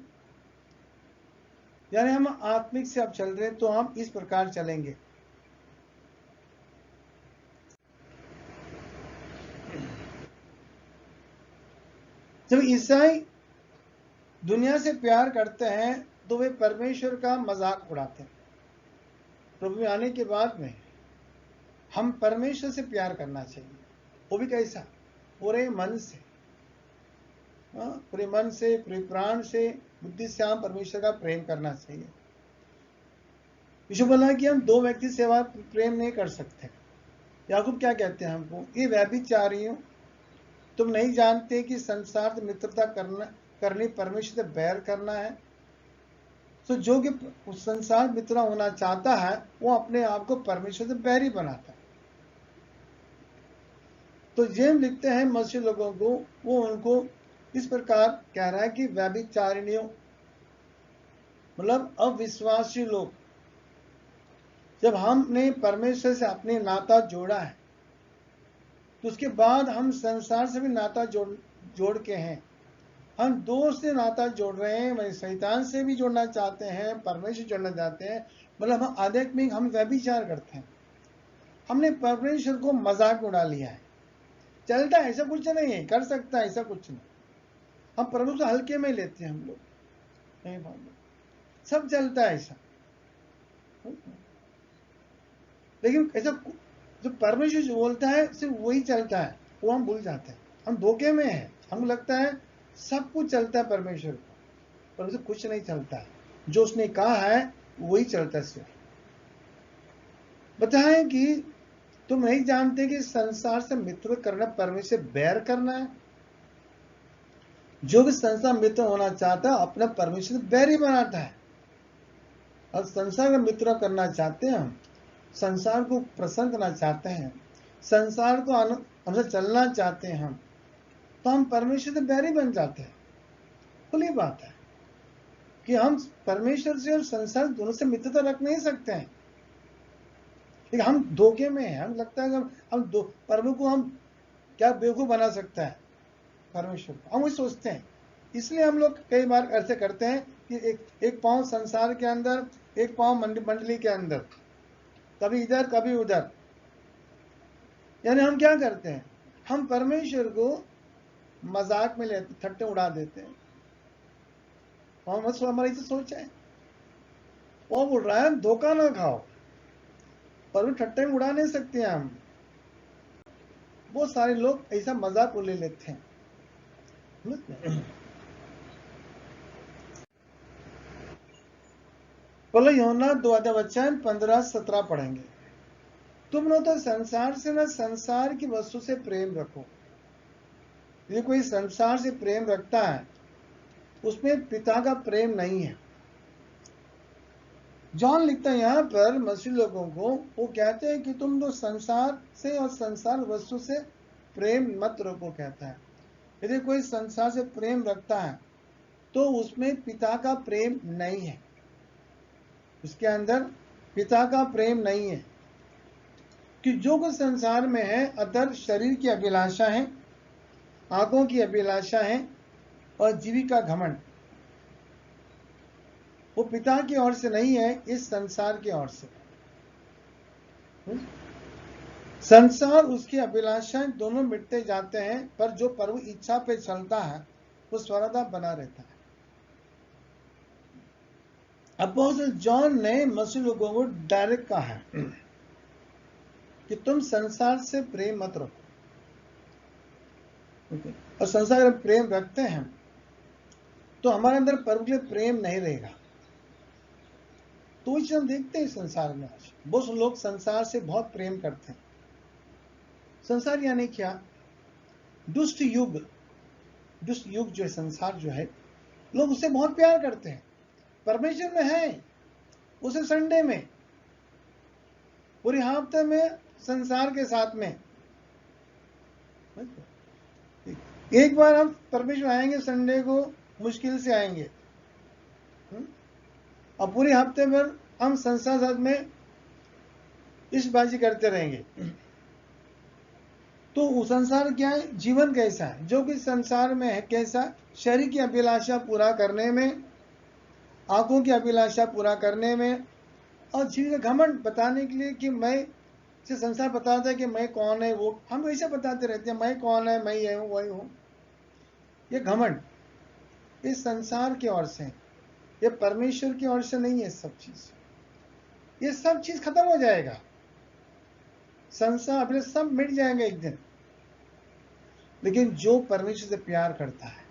यानी हम आत्मिक से अब चल रहे तो हम इस प्रकार चलेंगे। जब ईसाई दुनिया से प्यार करते हैं तो वे परमेश्वर का मजाक उड़ाते हैं। प्रभु में आने के बाद में हम परमेश्वर से प्यार करना चाहिए, वो भी कैसा? पूरे मन से, पूरे मन से, पूरे प्राण से, बुद्धि से हम परमेश्वर का प्रेम करना चाहिए। यीशु बोला कि हम दो व्यक्ति सेवा प्रेम नहीं कर सकते। याकूब क्या कहते हैं हमको? ये व्यभिचारी हो, तुम नहीं जानते कि संसार से मित्रता करनी परमेश्वर से बैर करना है? तो जो कि संसार मित्र होना चाहता है वो अपने आप को परमेश्वर से बैरी बनाता है। तो जेम लिखते हैं मसीह लोगों को, वो उनको इस प्रकार कह रहा है कि व्यभिचारिणियों मतलब अविश्वासी लोग, जब हमने परमेश्वर से अपने नाता जोड़ा है तो उसके बाद हम संसार से भी नाता जोड़ के हैं। हम दो से नाता जोड़ रहे हैं, वही शैतान से भी जोड़ना चाहते हैं, परमेश्वर जोड़ना चाहते हैं। मतलब हम आध्यात्मिक, हम व्यभिचार करते हैं। हमने परमेश्वर को मजाक उड़ा लिया है। चलता है, ऐसा कुछ नहीं है, कर सकता है, ऐसा कुछ नहीं। हम प्रभु से हल्के में लेते हैं हम लोग, नहीं भाई, सब चलता है ऐसा। लेकिन ऐसा जो परमेश्वर जो बोलता है सिर्फ वही चलता है, वो हम भूल जाते हैं। हम धोखे में हैं, हमको लगता है सब कुछ चलता है परमेश्वर को, पर उसे कुछ नहीं चलता है। जो उसने कहा है वही चलता है सिर्फ। बताए कि तुम नहीं जानते कि संसार से मित्र करना परमेश्वर से बैर करना है? जो भी संसार मित्र होना चाहता है अपना परमेश्वर से बैर ही बनाता है। और संसार का मित्र करना चाहते हैं हम, संसार को प्रसन्न करना चाहते हैं, संसार को हमसे चलना चाहते हैं हम, तो हम परमेश्वर से बैरी बन जाते हैं। खुली बात है कि हम परमेश्वर से और संसार दोनों से मित्रता रख नहीं सकते हैं। लेकिन हम धोखे में हैं। हम लगता है कि हम प्रभु को हम क्या बेवकूफ बना सकता है परमेश्वर को, हम वही सोचते हैं। इसलिए हम लोग कई बार ऐसे करते हैं कि एक पांव संसार के अंदर, एक पांव मंडली के अंदर, कभी इधर कभी उधर। यानी हम क्या करते हैं? हम परमेश्वर को मजाक में लेते, ठट्टे उड़ा देते हैं। हम बस हमारी से सोचा है, वो बोल रहा है धोखा ना खाओ, पर भी ठट्टे में उड़ा नहीं सकते हैं हम। बहुत सारे लोग ऐसा मजाक को ले लेते हैं। बोलो यूहन्ना 2:15-17 पढ़ेंगे। तुम न तो संसार से न संसार की वस्तु से प्रेम रखो। यदि कोई संसार से प्रेम रखता है उसमें पिता का प्रेम नहीं है। जॉन लिखता है यहाँ पर मसीह लोगों को, वो कहते हैं कि तुम तो संसार से और संसार वस्तु से प्रेम मत रखो, कहता है। यदि कोई संसार से प्रेम रखता है तो उसमें पिता का प्रेम नहीं है, उसके अंदर पिता का प्रेम नहीं है। कि जो कुछ संसार में है, अदर शरीर की अभिलाषा है, आंखों की अभिलाषा है और जीविका घमंड, वो पिता की ओर से नहीं है, इस संसार की ओर से। संसार, उसकी अभिलाषाएं दोनों मिटते जाते हैं, पर जो प्रभु इच्छा पे चलता है वो सर्वदा बना रहता है। अपोस्टल जॉन ने मसीह लोगों को डायरेक्ट कहा है कि तुम संसार से प्रेम मत रखो। और संसार अगर प्रेम रखते हैं तो हमारे अंदर प्रभु के लिए प्रेम नहीं रहेगा। तो हम देखते हैं संसार में आज बहुत लोग संसार से बहुत प्रेम करते हैं। संसार यानी क्या? दुष्ट युग जो है, संसार जो है, लोग उससे बहुत प्यार करते हैं। परमेश्वर में है, उसे संडे में, पूरे हफ्ते में संसार के साथ में। एक बार हम परमेश्वर आएंगे संडे को, मुश्किल से आएंगे, और पूरे हफ्ते भर हम संसार साथ में इस बाजी करते रहेंगे। तो वो संसार क्या है, जीवन कैसा है, जो कि संसार में है कैसा, शरीर की अभिलाषा पूरा करने में, आंखों की अभिलाषा पूरा करने में, और जीवन का घमंड बताने के लिए कि मैं, से संसार बताता है कि मैं कौन है, वो हम ऐसे बताते रहते हैं, मैं कौन है, मैं ये हूँ वही हूँ। ये घमंड इस संसार की ओर से, ये परमेश्वर की ओर से नहीं है। सब चीज, ये सब चीज खत्म हो जाएगा, संसार अपने सब मिट जाएंगे एक दिन। लेकिन जो परमेश्वर से प्यार करता है,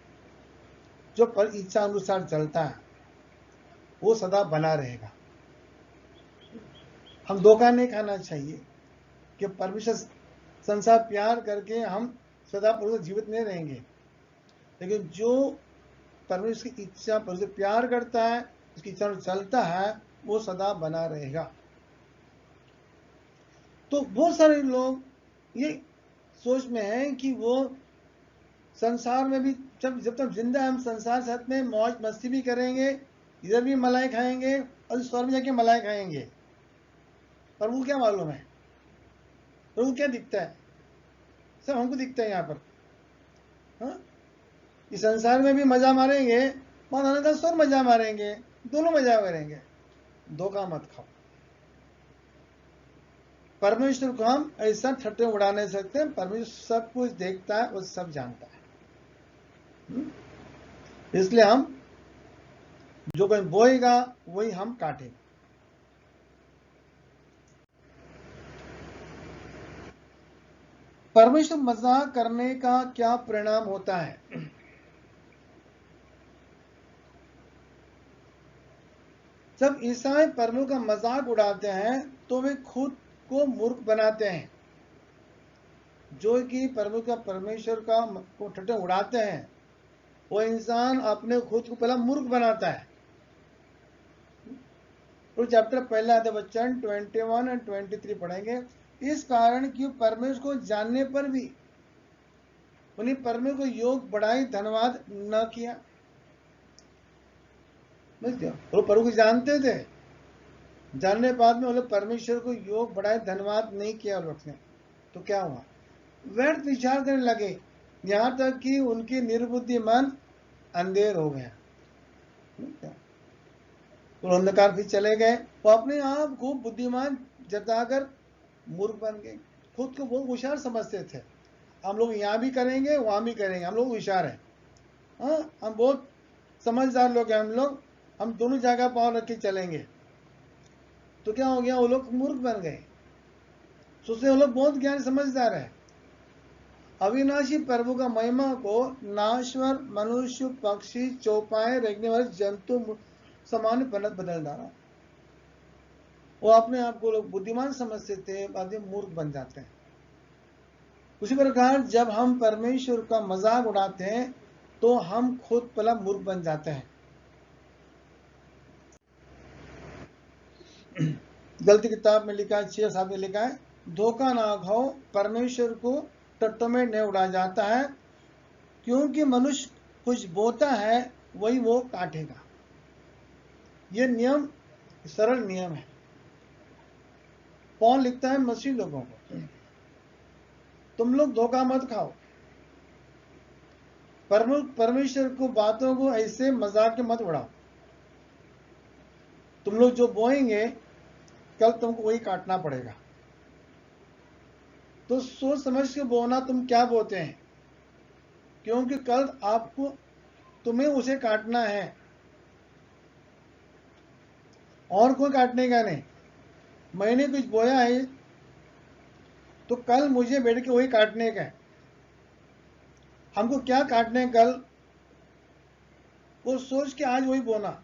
जो पर इच्छा अनुसार चलता है, वो सदा बना रहेगा। हम धोखा नहीं खाना चाहिए कि परमेश्वर संसार प्यार करके हम सदा पुरुष जीवित नहीं रहेंगे। लेकिन जो परमेश्वर की इच्छा, परमेश्वर प्यार करता है, उसकी इच्छा में चलता है, वो सदा बना रहेगा। तो बहुत सारे लोग ये सोच में हैं कि वो संसार में भी जब तक जिंदा है, हम संसार साथ में मौज मस्ती भी करेंगे, इधर भी मलाई खाएंगे और स्वर्ग में जाके मलाई खाएंगे। पर वो क्या मालूम है, प्रभु क्या दिखता है, सब हमको दिखता है यहाँ पर। हाँ, इस संसार में भी मजा मारेंगे, वहां अनंत स्वर मजा मारेंगे, दोनों मजा करेंगे। धोखा मत खाओ। परमेश्वर को हम ऐसा ठट्टे उड़ा नहीं सकते। परमेश्वर सब कुछ देखता है, वो सब जानता है। इसलिए हम जो कोई बोएगा वही हम काटेंगे। परमेश्वर मजाक करने का क्या परिणाम होता है? जब ईसाई परमेश्वर का मजाक उड़ाते हैं तो वे खुद को मूर्ख बनाते हैं। जो कि परमेश्वर का को ठट्टे उड़ाते हैं, वो इंसान अपने खुद को पहला मूर्ख बनाता है। तो चैप्टर पहला अध्याय वचन 21 और 23 पढ़ेंगे। इस कारण कि परमेश्वर को जानने पर भी उन्हें परमेश्वर को योग बढ़ाई धन्यवाद न किया। वो प्रभु को जानते थे, जानने बाद में वो लोग परमेश्वर को योग बढ़ाए धन्यवाद नहीं किया लोग ने। तो क्या हुआ, व्यर्थ विचार करने लगे, यहां तक कि उनकी निर्बुद्धि मन अंधेर हो गया। वो अंधकार फिर चले गए, वो अपने आप को बुद्धिमान जताकर मूर्ख बन गए। खुद को बहुत होशियार समझते थे, हम लोग यहाँ भी करेंगे वहां भी करेंगे, हम लोग होशियार हैं। हाँ, हम बहुत समझदार लोग हैं, हम दोनों जगह पाँव रख के चलेंगे। तो क्या हो गया, वो लोग मूर्ख बन गए। सोचते वो लोग बहुत ज्ञान समझदार है। अविनाशी प्रभु का महिमा को नाश्वर मनुष्य, पक्षी, चौपाए, रेंगने वाले जंतु समान बदल डाला। वो अपने आप को लोग बुद्धिमान समझते थे, बाद में मूर्ख बन जाते हैं। उसी प्रकार जब हम परमेश्वर का मजाक उड़ाते हैं तो हम खुद पहला मूर्ख बन जाते हैं। गलती किताब में लिखा है 6-7 में लिखा है, धोखा ना खाओ, परमेश्वर को टट्टों में नहीं उड़ा जाता है, क्योंकि मनुष्य कुछ बोता है वही वो काटेगा। ये नियम सरल नियम है। पौल लिखता है मसीह लोगों को, तुम लोग धोखा मत खाओ, परमेश्वर को बातों को ऐसे मजाक के मत उड़ाओ। तुम लोग जो बोएंगे कल तुमको वही काटना पड़ेगा। तो सोच समझ के बोना तुम क्या बोते हैं, क्योंकि कल आपको तुम्हें उसे काटना है, और कोई काटने का नहीं। मैंने कुछ बोया है तो कल मुझे बैठ के वही काटने का है। हमको क्या काटने कल, वो सोच के आज वही बोना।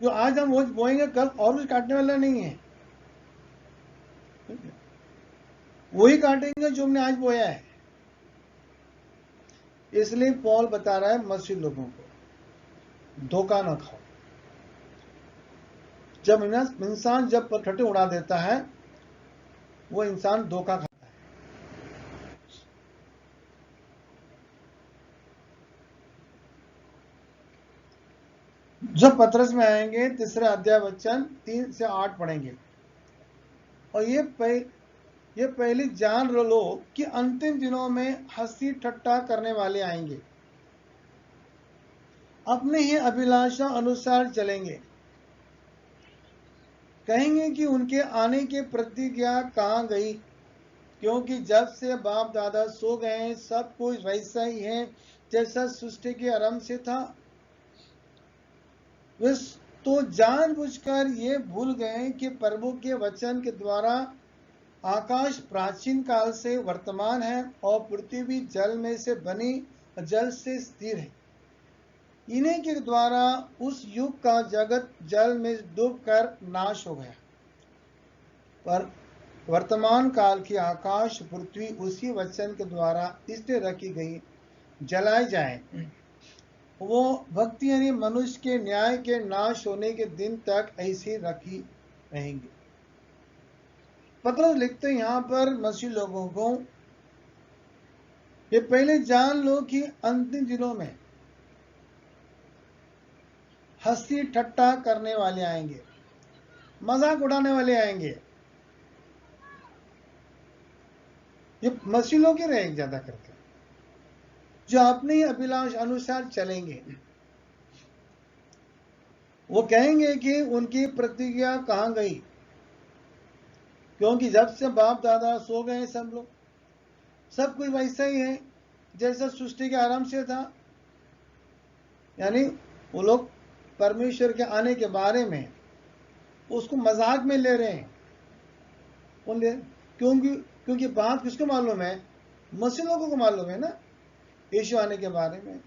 जो आज हम वो बोएंगे कल और कुछ काटने वाला नहीं है, वही काटेंगे जो हमने आज बोया है। इसलिए पौल बता रहा है मसीह लोगों को, धोखा ना खाओ। जब इंसान जब ठट्टे उड़ा देता है, वो इंसान धोखा खाता है। जब पतरस में आएंगे 3 अध्याय वचन 3 से 8 पढ़ेंगे। और ये ये पहले जान लो कि अंतिम दिनों में हंसी ठट्टा करने वाले आएंगे, अपने ही अभिलाषा अनुसार चलेंगे, कहेंगे कि उनके आने की प्रतिज्ञा कहाँ गई, क्योंकि जब से बाप दादा सो गए सब कुछ वैसा ही है जैसा सृष्टि के आरंभ से था। वे तो जानबूझकर ये भूल गए कि प्रभु के वचन के द्वारा आकाश प्राचीन काल से वर्तमान है और पृथ्वी जल में से बनी जल से स्थिर है। इन्हीं के द्वारा उस युग का जगत जल में डूबकर नाश हो गया, पर वर्तमान काल की आकाश पृथ्वी उसी वचन के द्वारा इसलिए रखी गई जलाई जाए, वो भक्ति यानी मनुष्य के न्याय के नाश होने के दिन तक ऐसी रखी रहेंगी। पत्रस लिखते यहाँ पर मसीह लोगों को, ये पहले जान लो कि अंतिम दिनों में हंसी ठट्टा करने वाले आएंगे, मजाक उड़ाने वाले आएंगे। ये मसीह लोग ही रहेंगे ज्यादा करके, जो अपने ही अभिलाष अनुसार चलेंगे। वो कहेंगे कि उनकी प्रतिज्ञा कहाँ गई, क्योंकि जब से बाप दादा सो गए सब लोग, सब कुछ वैसा ही है जैसा सृष्टि के आरंभ से था। यानी वो लोग परमेश्वर के आने के बारे में उसको मजाक में ले रहे हैं। क्योंकि बात किसको मालूम है? मसीह लोगों को मालूम है ना यीशु आने के बारे में।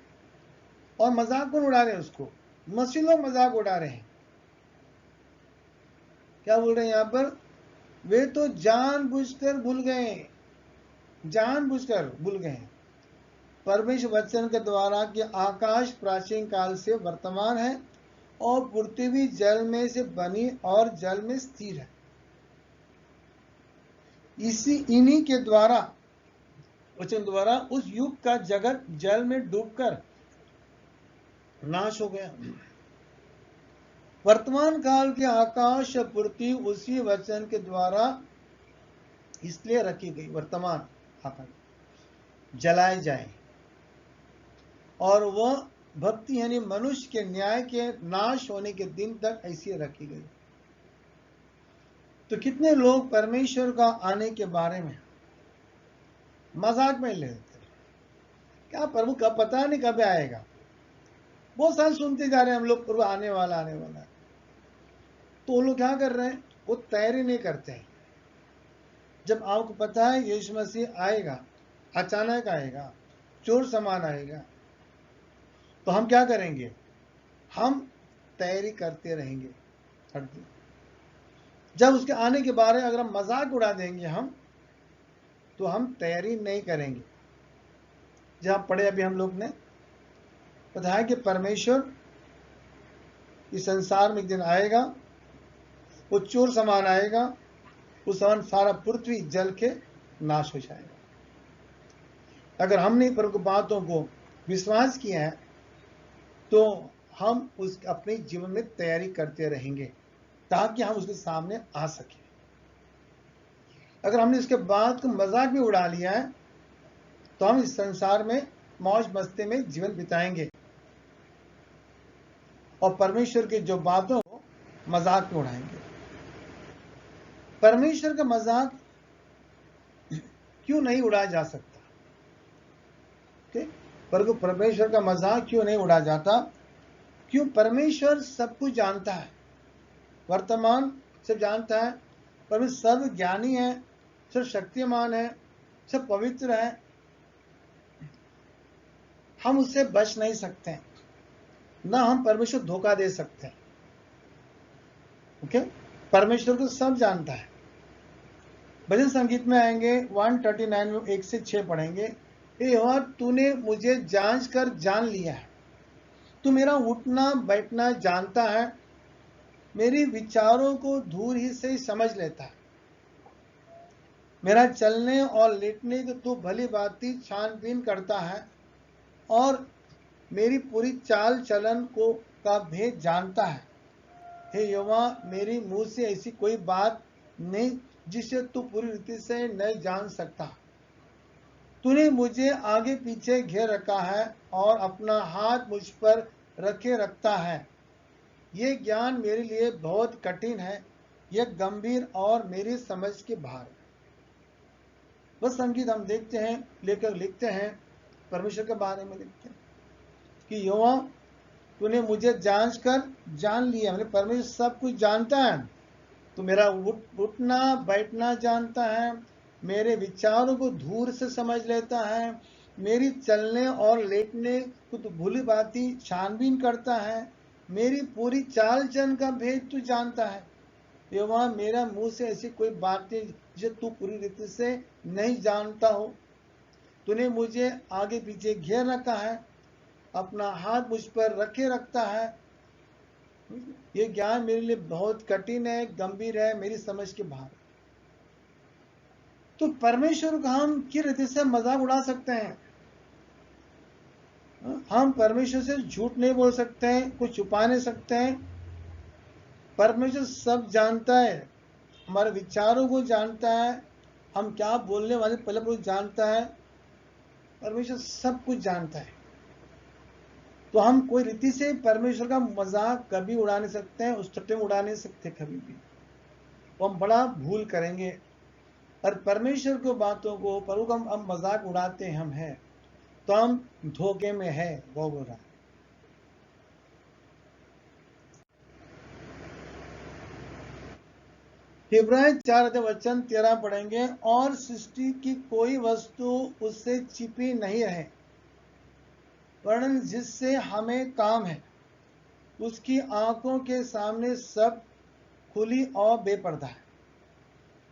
और मजाक कौन उड़ा रहे हैं उसको? मसीह लोग मजाक उड़ा रहे हैं। क्या बोल रहे हैं यहां पर? वे तो जानबूझकर भूल गए परमेश्वर वचन के द्वारा कि आकाश प्राचीन काल से वर्तमान है और पृथ्वी जल में से बनी और जल में स्थिर है। इन्हीं के द्वारा वचन द्वारा उस युग का जगत जल में डूबकर नाश हो गया। वर्तमान काल के आकाश पृथ्वी उसी वचन के द्वारा इसलिए रखी गई, वर्तमान आकाश जलाए जाए, और वह भक्ति यानी मनुष्य के न्याय के नाश होने के दिन तक ऐसी रखी गई। तो कितने लोग परमेश्वर का आने के बारे में मजाक में ले लेते, क्या प्रभु कब, पता नहीं कब आएगा। बहुत साल सुनते जा रहे हैं हम लोग, प्रभु आने वाला है। तो वो लोग क्या कर रहे हैं? वो तैयारी नहीं करते हैं। जब आपको पता है यीशु मसीह आएगा, अचानक आएगा, चोर समान आएगा, तो हम क्या करेंगे? हम तैयारी करते रहेंगे। जब उसके आने के बारे में अगर हम मजाक उड़ा देंगे तो हम तैयारी नहीं करेंगे। जहां पढ़े अभी हम लोग ने बताया कि परमेश्वर इस संसार में एक दिन आएगा, वो चोर समान आएगा, उस समान सारा पृथ्वी जल के नाश हो जाएगा। अगर हमने प्रभु की बातों को विश्वास किया है तो हम उस अपने जीवन में तैयारी करते रहेंगे ताकि हम उसके सामने आ सके। अगर हमने इसके बात को मजाक में उड़ा लिया है तो हम इस संसार में मौज मस्ती में जीवन बिताएंगे और परमेश्वर की जो बातों को मजाक में उड़ाएंगे। परमेश्वर का मजाक क्यों नहीं उड़ाया जा सकता? परमेश्वर का मजाक क्यों नहीं उड़ाया जाता? क्यों? परमेश्वर सब कुछ जानता है, वर्तमान सब जानता है। परमेश्वर सर्व ज्ञानी है, सब शक्तिमान है, सब पवित्र है। हम उससे बच नहीं सकते, ना हम परमेश्वर धोखा दे सकते हैं। ओके, परमेश्वर को सब जानता है। भजन संगीत में आएंगे 139 में 1 से 6 पढ़ेंगे। यहोवा तूने मुझे जांच कर जान लिया है, तू मेरा उठना बैठना जानता है, मेरी विचारों को दूर ही से समझ लेता है। मेरा चलने और लेटने को तू भली भांति छानबीन करता है और मेरी पूरी चाल चलन को का भेद जानता है। हे यहोवा, मेरी मुंह से ऐसी कोई बात नहीं जिसे तू पूरी रीति से नहीं जान सकता। तूने मुझे आगे पीछे घेर रखा है और अपना हाथ मुझ पर रखे रखता है। ये ज्ञान मेरे लिए बहुत कठिन है, यह गंभीर और मेरी समझ के बाहर है। वह संगीत हम देखते हैं, लेखक लिखते हैं, परमेश्वर के बारे में लिखते हैं कि यहोवा तूने मुझे जांच कर जान लिया। मैंने परमेश्वर सब कुछ जानता है। तू मेरा उठना बैठना जानता है, मेरे विचारों को दूर से समझ लेता है, मेरी चलने और लेटने को तू भली भांति छानबीन करता है, मेरी पूरी चाल चलन का भेद तू जानता है। यहोवा मेरा मुंह से ऐसी कोई बातें जिसे तू पूरी रीति से नहीं जानता हो। तूने मुझे आगे पीछे घेर रखा है, अपना हाथ मुझ पर रखे रखता है। ये ज्ञान मेरे लिए बहुत कठिन है, गंभीर है, मेरी समझ के बाहर। तो परमेश्वर का हम किस रीति से मजाक उड़ा सकते हैं? हम परमेश्वर से झूठ नहीं बोल सकते हैं, कुछ छुपा नहीं सकते हैं। परमेश्वर सब जानता है, हमारे विचारों को जानता है, हम क्या बोलने वाले पहले कुछ जानता है। परमेश्वर सब कुछ जानता है। तो हम कोई रीति से परमेश्वर का मजाक कभी उड़ा नहीं सकते हैं, उस टट्टे में उड़ा नहीं सकते कभी भी। तो हम बड़ा भूल करेंगे। और परमेश्वर की बातों को प्रभु का हम मजाक उड़ाते हम हैं, तो हम धोखे में है। वो बोल रहा है इब्रानी 4:13 पढ़ेंगे। और सृष्टि की कोई वस्तु उससे छिपी नहीं रहे, वरन जिससे हमें काम है उसकी आंखों के सामने सब खुली और बेपर्दा है।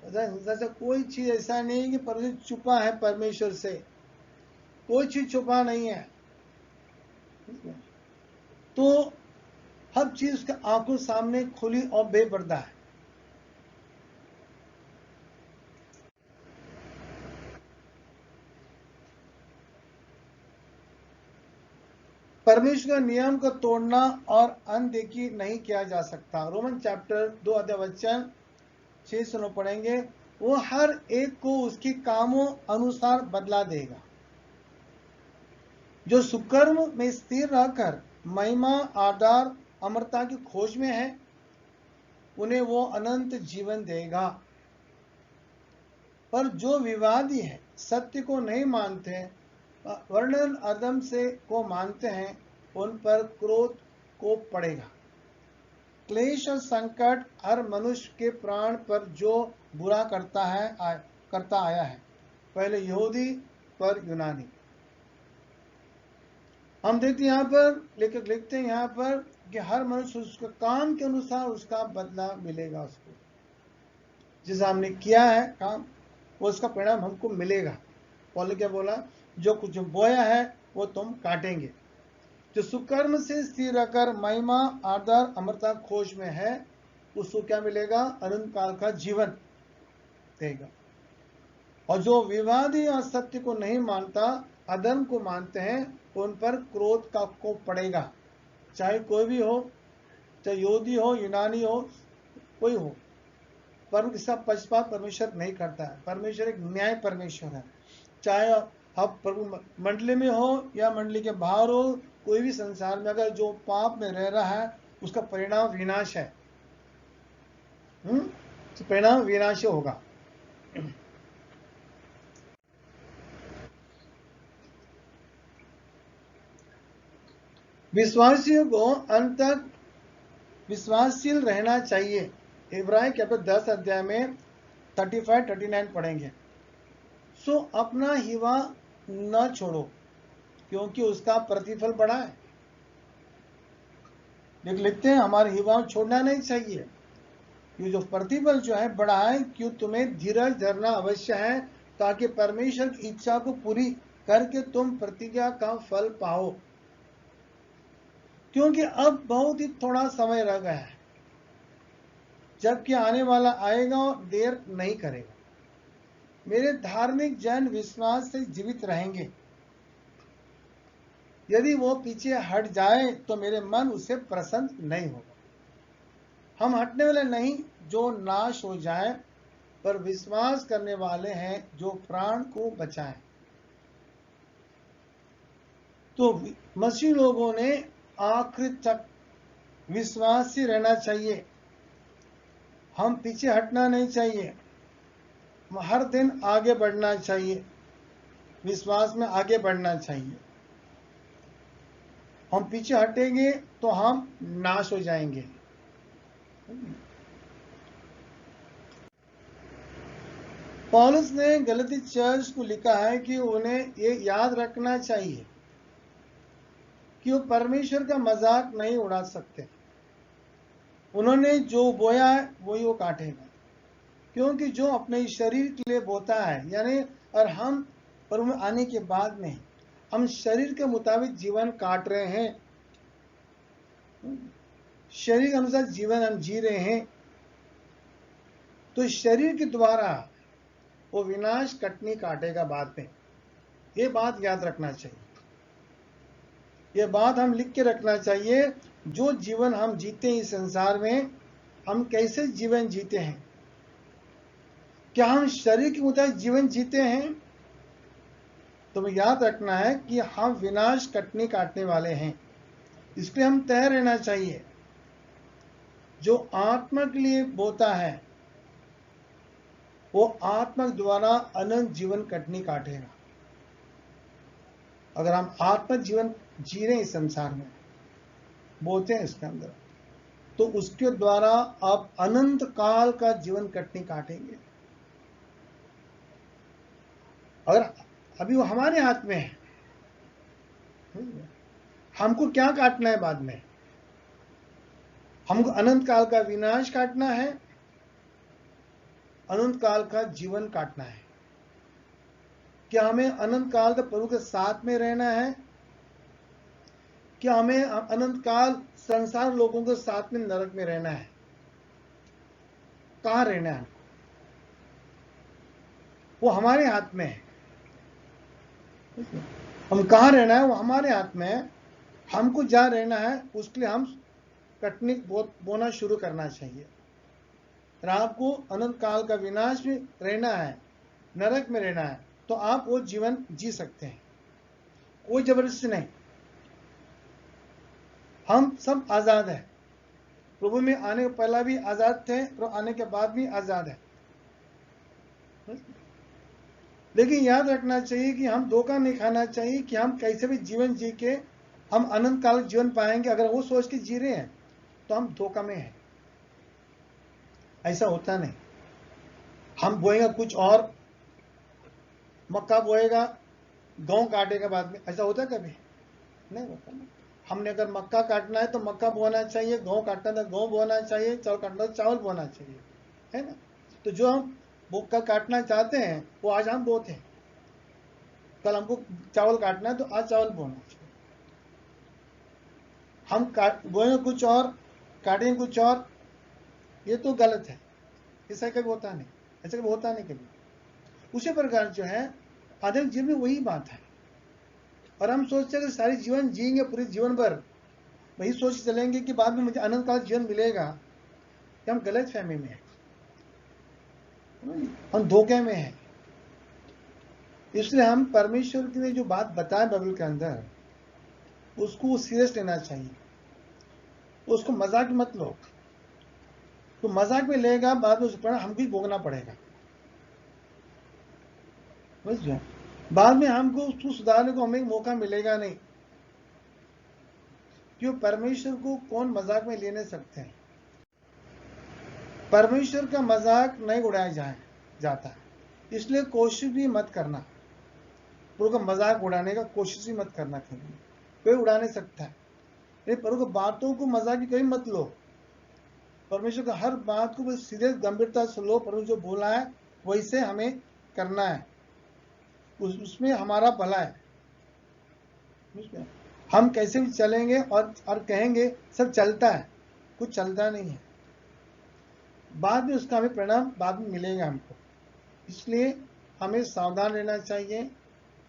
जैसे कोई चीज ऐसा नहीं है कि परमेश्वर छुपा है। परमेश्वर से कोई चीज छुपा नहीं है। तो हर चीज उसके आंखों सामने खुली और बेपर्दा है। परमेश्वर का नियम को तोड़ना और अनदेखी नहीं किया जा सकता। रोमन चैप्टर 2 6 से 9 पढ़ेंगे। वो हर एक को उसके कामों अनुसार बदला देगा। जो सुकर्म में स्थिर रहकर महिमा आदर अमरता की खोज में है, उन्हें वो अनंत जीवन देगा। पर जो विवादी है, सत्य को नहीं मानते, वर्णन अदम से को मानते हैं, उन पर क्रोध को पड़ेगा। क्लेश और संकट हर मनुष्य के प्राण पर जो बुरा करता आया है, पहले यहूदी पर यूनानी। हम देखते हैं यहाँ पर, लेखक लिखते हैं यहाँ पर कि हर मनुष्य उसके काम के अनुसार उसका बदला मिलेगा। उसको जिसे हमने किया है काम, वो उसका परिणाम हमको मिलेगा। पौलुस क्या बोला? जो कुछ बोया है वो तुम काटेंगे। जो सुकर्म से स्थिर रहकर महिमा आदर अमरता खोज में है, उसको क्या मिलेगा? अनंत काल का जीवन देगा। और जो विवादी और सत्य को नहीं मानता, अधर्म को मानते हैं, उन पर क्रोध का को पड़ेगा। चाहे कोई भी हो, चाहे यहूदी हो, यूनानी हो, कोई हो, पर इसका पक्षपात परमेश्वर नहीं करता है। परमेश्वर एक न्याय परमेश्वर है। चाहे आप प्रभु मंडली में हो या मंडली के बाहर हो, कोई भी संसार में अगर जो पाप में रह रहा है, उसका परिणाम विनाश है। तो परिणाम विनाश होगा। विश्वासियों को अंत तक विश्वासशील रहना चाहिए। इब्रानी कैपिटल 10 अध्याय में 35-39 पढ़ेंगे। सो अपना हिवा न छोड़ो, क्योंकि उसका प्रतिफल बड़ा है। लिखते हैं हमारे हिवाओं छोड़ना नहीं चाहिए, ये जो प्रतिफल जो है बड़ा है। क्यों तुम्हें धीरज धरना अवश्य है, ताकि परमेश्वर की इच्छा को पूरी करके तुम प्रतिज्ञा का फल पाओ। क्योंकि अब बहुत ही थोड़ा समय रह गया है, जबकि आने वाला आएगा और देर नहीं करेगा। मेरे धार्मिक जन विश्वास से जीवित रहेंगे। यदि वो पीछे हट जाए तो मेरे मन उससे प्रसन्न नहीं होगा। हम हटने वाले नहीं जो नाश हो जाए, पर विश्वास करने वाले हैं जो प्राण को बचाएं। तो मसीह लोगों ने आखिर तक विश्वासी रहना चाहिए। हम पीछे हटना नहीं चाहिए, हर दिन आगे बढ़ना चाहिए, विश्वास में आगे बढ़ना चाहिए। हम पीछे हटेंगे तो हम नाश हो जाएंगे। पौलुस ने गलती चर्च को लिखा है कि उन्हें ये याद रखना चाहिए कि वो परमेश्वर का मजाक नहीं उड़ा सकते। उन्होंने जो बोया है वही वो काटेगा, क्योंकि जो अपने शरीर के लिए बोता है, यानी और हम प्रभु में आने के बाद में हम शरीर के मुताबिक जीवन काट रहे हैं, शरीर के अनुसार जीवन हम जी रहे हैं, तो शरीर के द्वारा वो विनाश कटनी काटेगा बाद में। ये बात याद रखना चाहिए, ये बात हम लिख के रखना चाहिए। जो जीवन हम जीते हैं इस संसार में, हम कैसे जीवन जीते हैं? क्या हम शरीर के मुताबिक जीवन जीते हैं? तो हमें याद रखना है कि हम विनाश कटनी काटने वाले हैं, इसलिए हम तैयार रहना चाहिए। जो आत्मा के लिए बोता है वो आत्मा द्वारा अनंत जीवन कटनी काटेगा। अगर हम आत्मा जीवन जी रहे हैं इस संसार में, बोते हैं इसके अंदर, तो उसके द्वारा आप अनंत काल का जीवन कटनी काटेंगे। अगर अभी वो हमारे हाथ में है, हमको क्या काटना है बाद में? हमको अनंत काल का विनाश काटना है, अनंत काल का जीवन काटना है। क्या हमें अनंत काल तक प्रभु के साथ में रहना है? क्या हमें अनंत काल संसार लोगों के साथ में नरक में रहना है? कहां रहना है? वो हमारे हाथ में है। हम कहां रहना है वो हमारे हाथ में है। हमको जहां रहना है उसके लिए हम कटनी बोना शुरू करना चाहिए। और आपको अनंत काल का विनाश में रहना है, नरक में रहना है, तो आप वो जीवन जी सकते हैं, कोई जबरदस्ती नहीं। हम सब आजाद हैं, प्रभु में आने के पहला भी आजाद थे और आने के बाद भी आजाद है। लेकिन याद रखना चाहिए कि हम धोखा नहीं खाना चाहिए कि हम कैसे भी जीवन जी के हम अनंत काल जीवन पाएंगे। अगर वो सोच के जी रहे हैं तो हम धोखा में हैं। ऐसा होता नहीं। हम बोएगा कुछ और, मक्का बोएगा, गेहूं काटेगा बाद में, ऐसा होता कभी नहीं होता ना। हमने अगर मक्का काटना है तो मक्का बोना चाहिए, गेहूं काटना है तो गेहूं बोना चाहिए, चावल काटना है तो चावल बोना चाहिए, है ना। तो जो हम कल काटना चाहते हैं वो आज हम बोते हैं। कल हमको चावल काटना है तो आज चावल बोना चाहिए। हम बोएंगे कुछ और, काटेंगे कुछ और, ये तो गलत है। ऐसा कभी होता नहीं, ऐसा कभी होता नहीं कभी। उसी प्रकार जो है आधुनिक जीवन में वही बात है। और हम सोचते हैं कि सारी जीवन जिएंगे, पूरे जीवन भर वही सोच चलेंगे कि बाद में मुझे अनंत काल जीवन मिलेगा। हम गलत फहमी में है, हम धोखे में है। इसलिए हम परमेश्वर की ने जो बात बताया बाइबल के अंदर, उसको सीरियस लेना चाहिए, उसको मजाक मत लो। तो मजाक में लेगा, बाद में उसको हमको ही भोगना पड़ेगा। समझ, बाद में हमको उसको सुधारने को हमें मौका मिलेगा नहीं। क्यों? परमेश्वर को कौन मजाक में लेने सकते हैं? परमेश्वर का मजाक नहीं उड़ाया जाता। इसलिए कोशिश भी मत करना, प्रभु का मजाक उड़ाने का कोशिश भी मत करना। कोई उड़ा नहीं सकता है। प्रभु की बातों को मजाक की कभी मत लो। परमेश्वर का हर बात को सीधे गंभीरता से लो। प्रभु जो बोला है वैसे हमें करना है, उसमें हमारा भला है। हम कैसे भी चलेंगे और कहेंगे सब चलता है, कुछ चलता नहीं है। बाद में उसका हमें परिणाम बाद में मिलेगा हमको। इसलिए हमें सावधान रहना चाहिए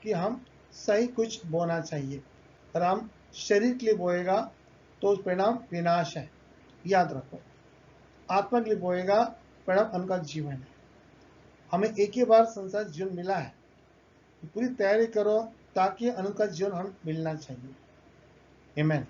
कि हम सही कुछ बोना चाहिए। और हम शरीर के लिए बोएगा तो परिणाम विनाश है, याद रखो। आत्मा के लिए बोएगा परिणाम उनका जीवन है। हमें एक ही बार संसार जीवन मिला है, पूरी तैयारी करो ताकि अनंत का जीवन हम मिलना चाहिए। आमीन।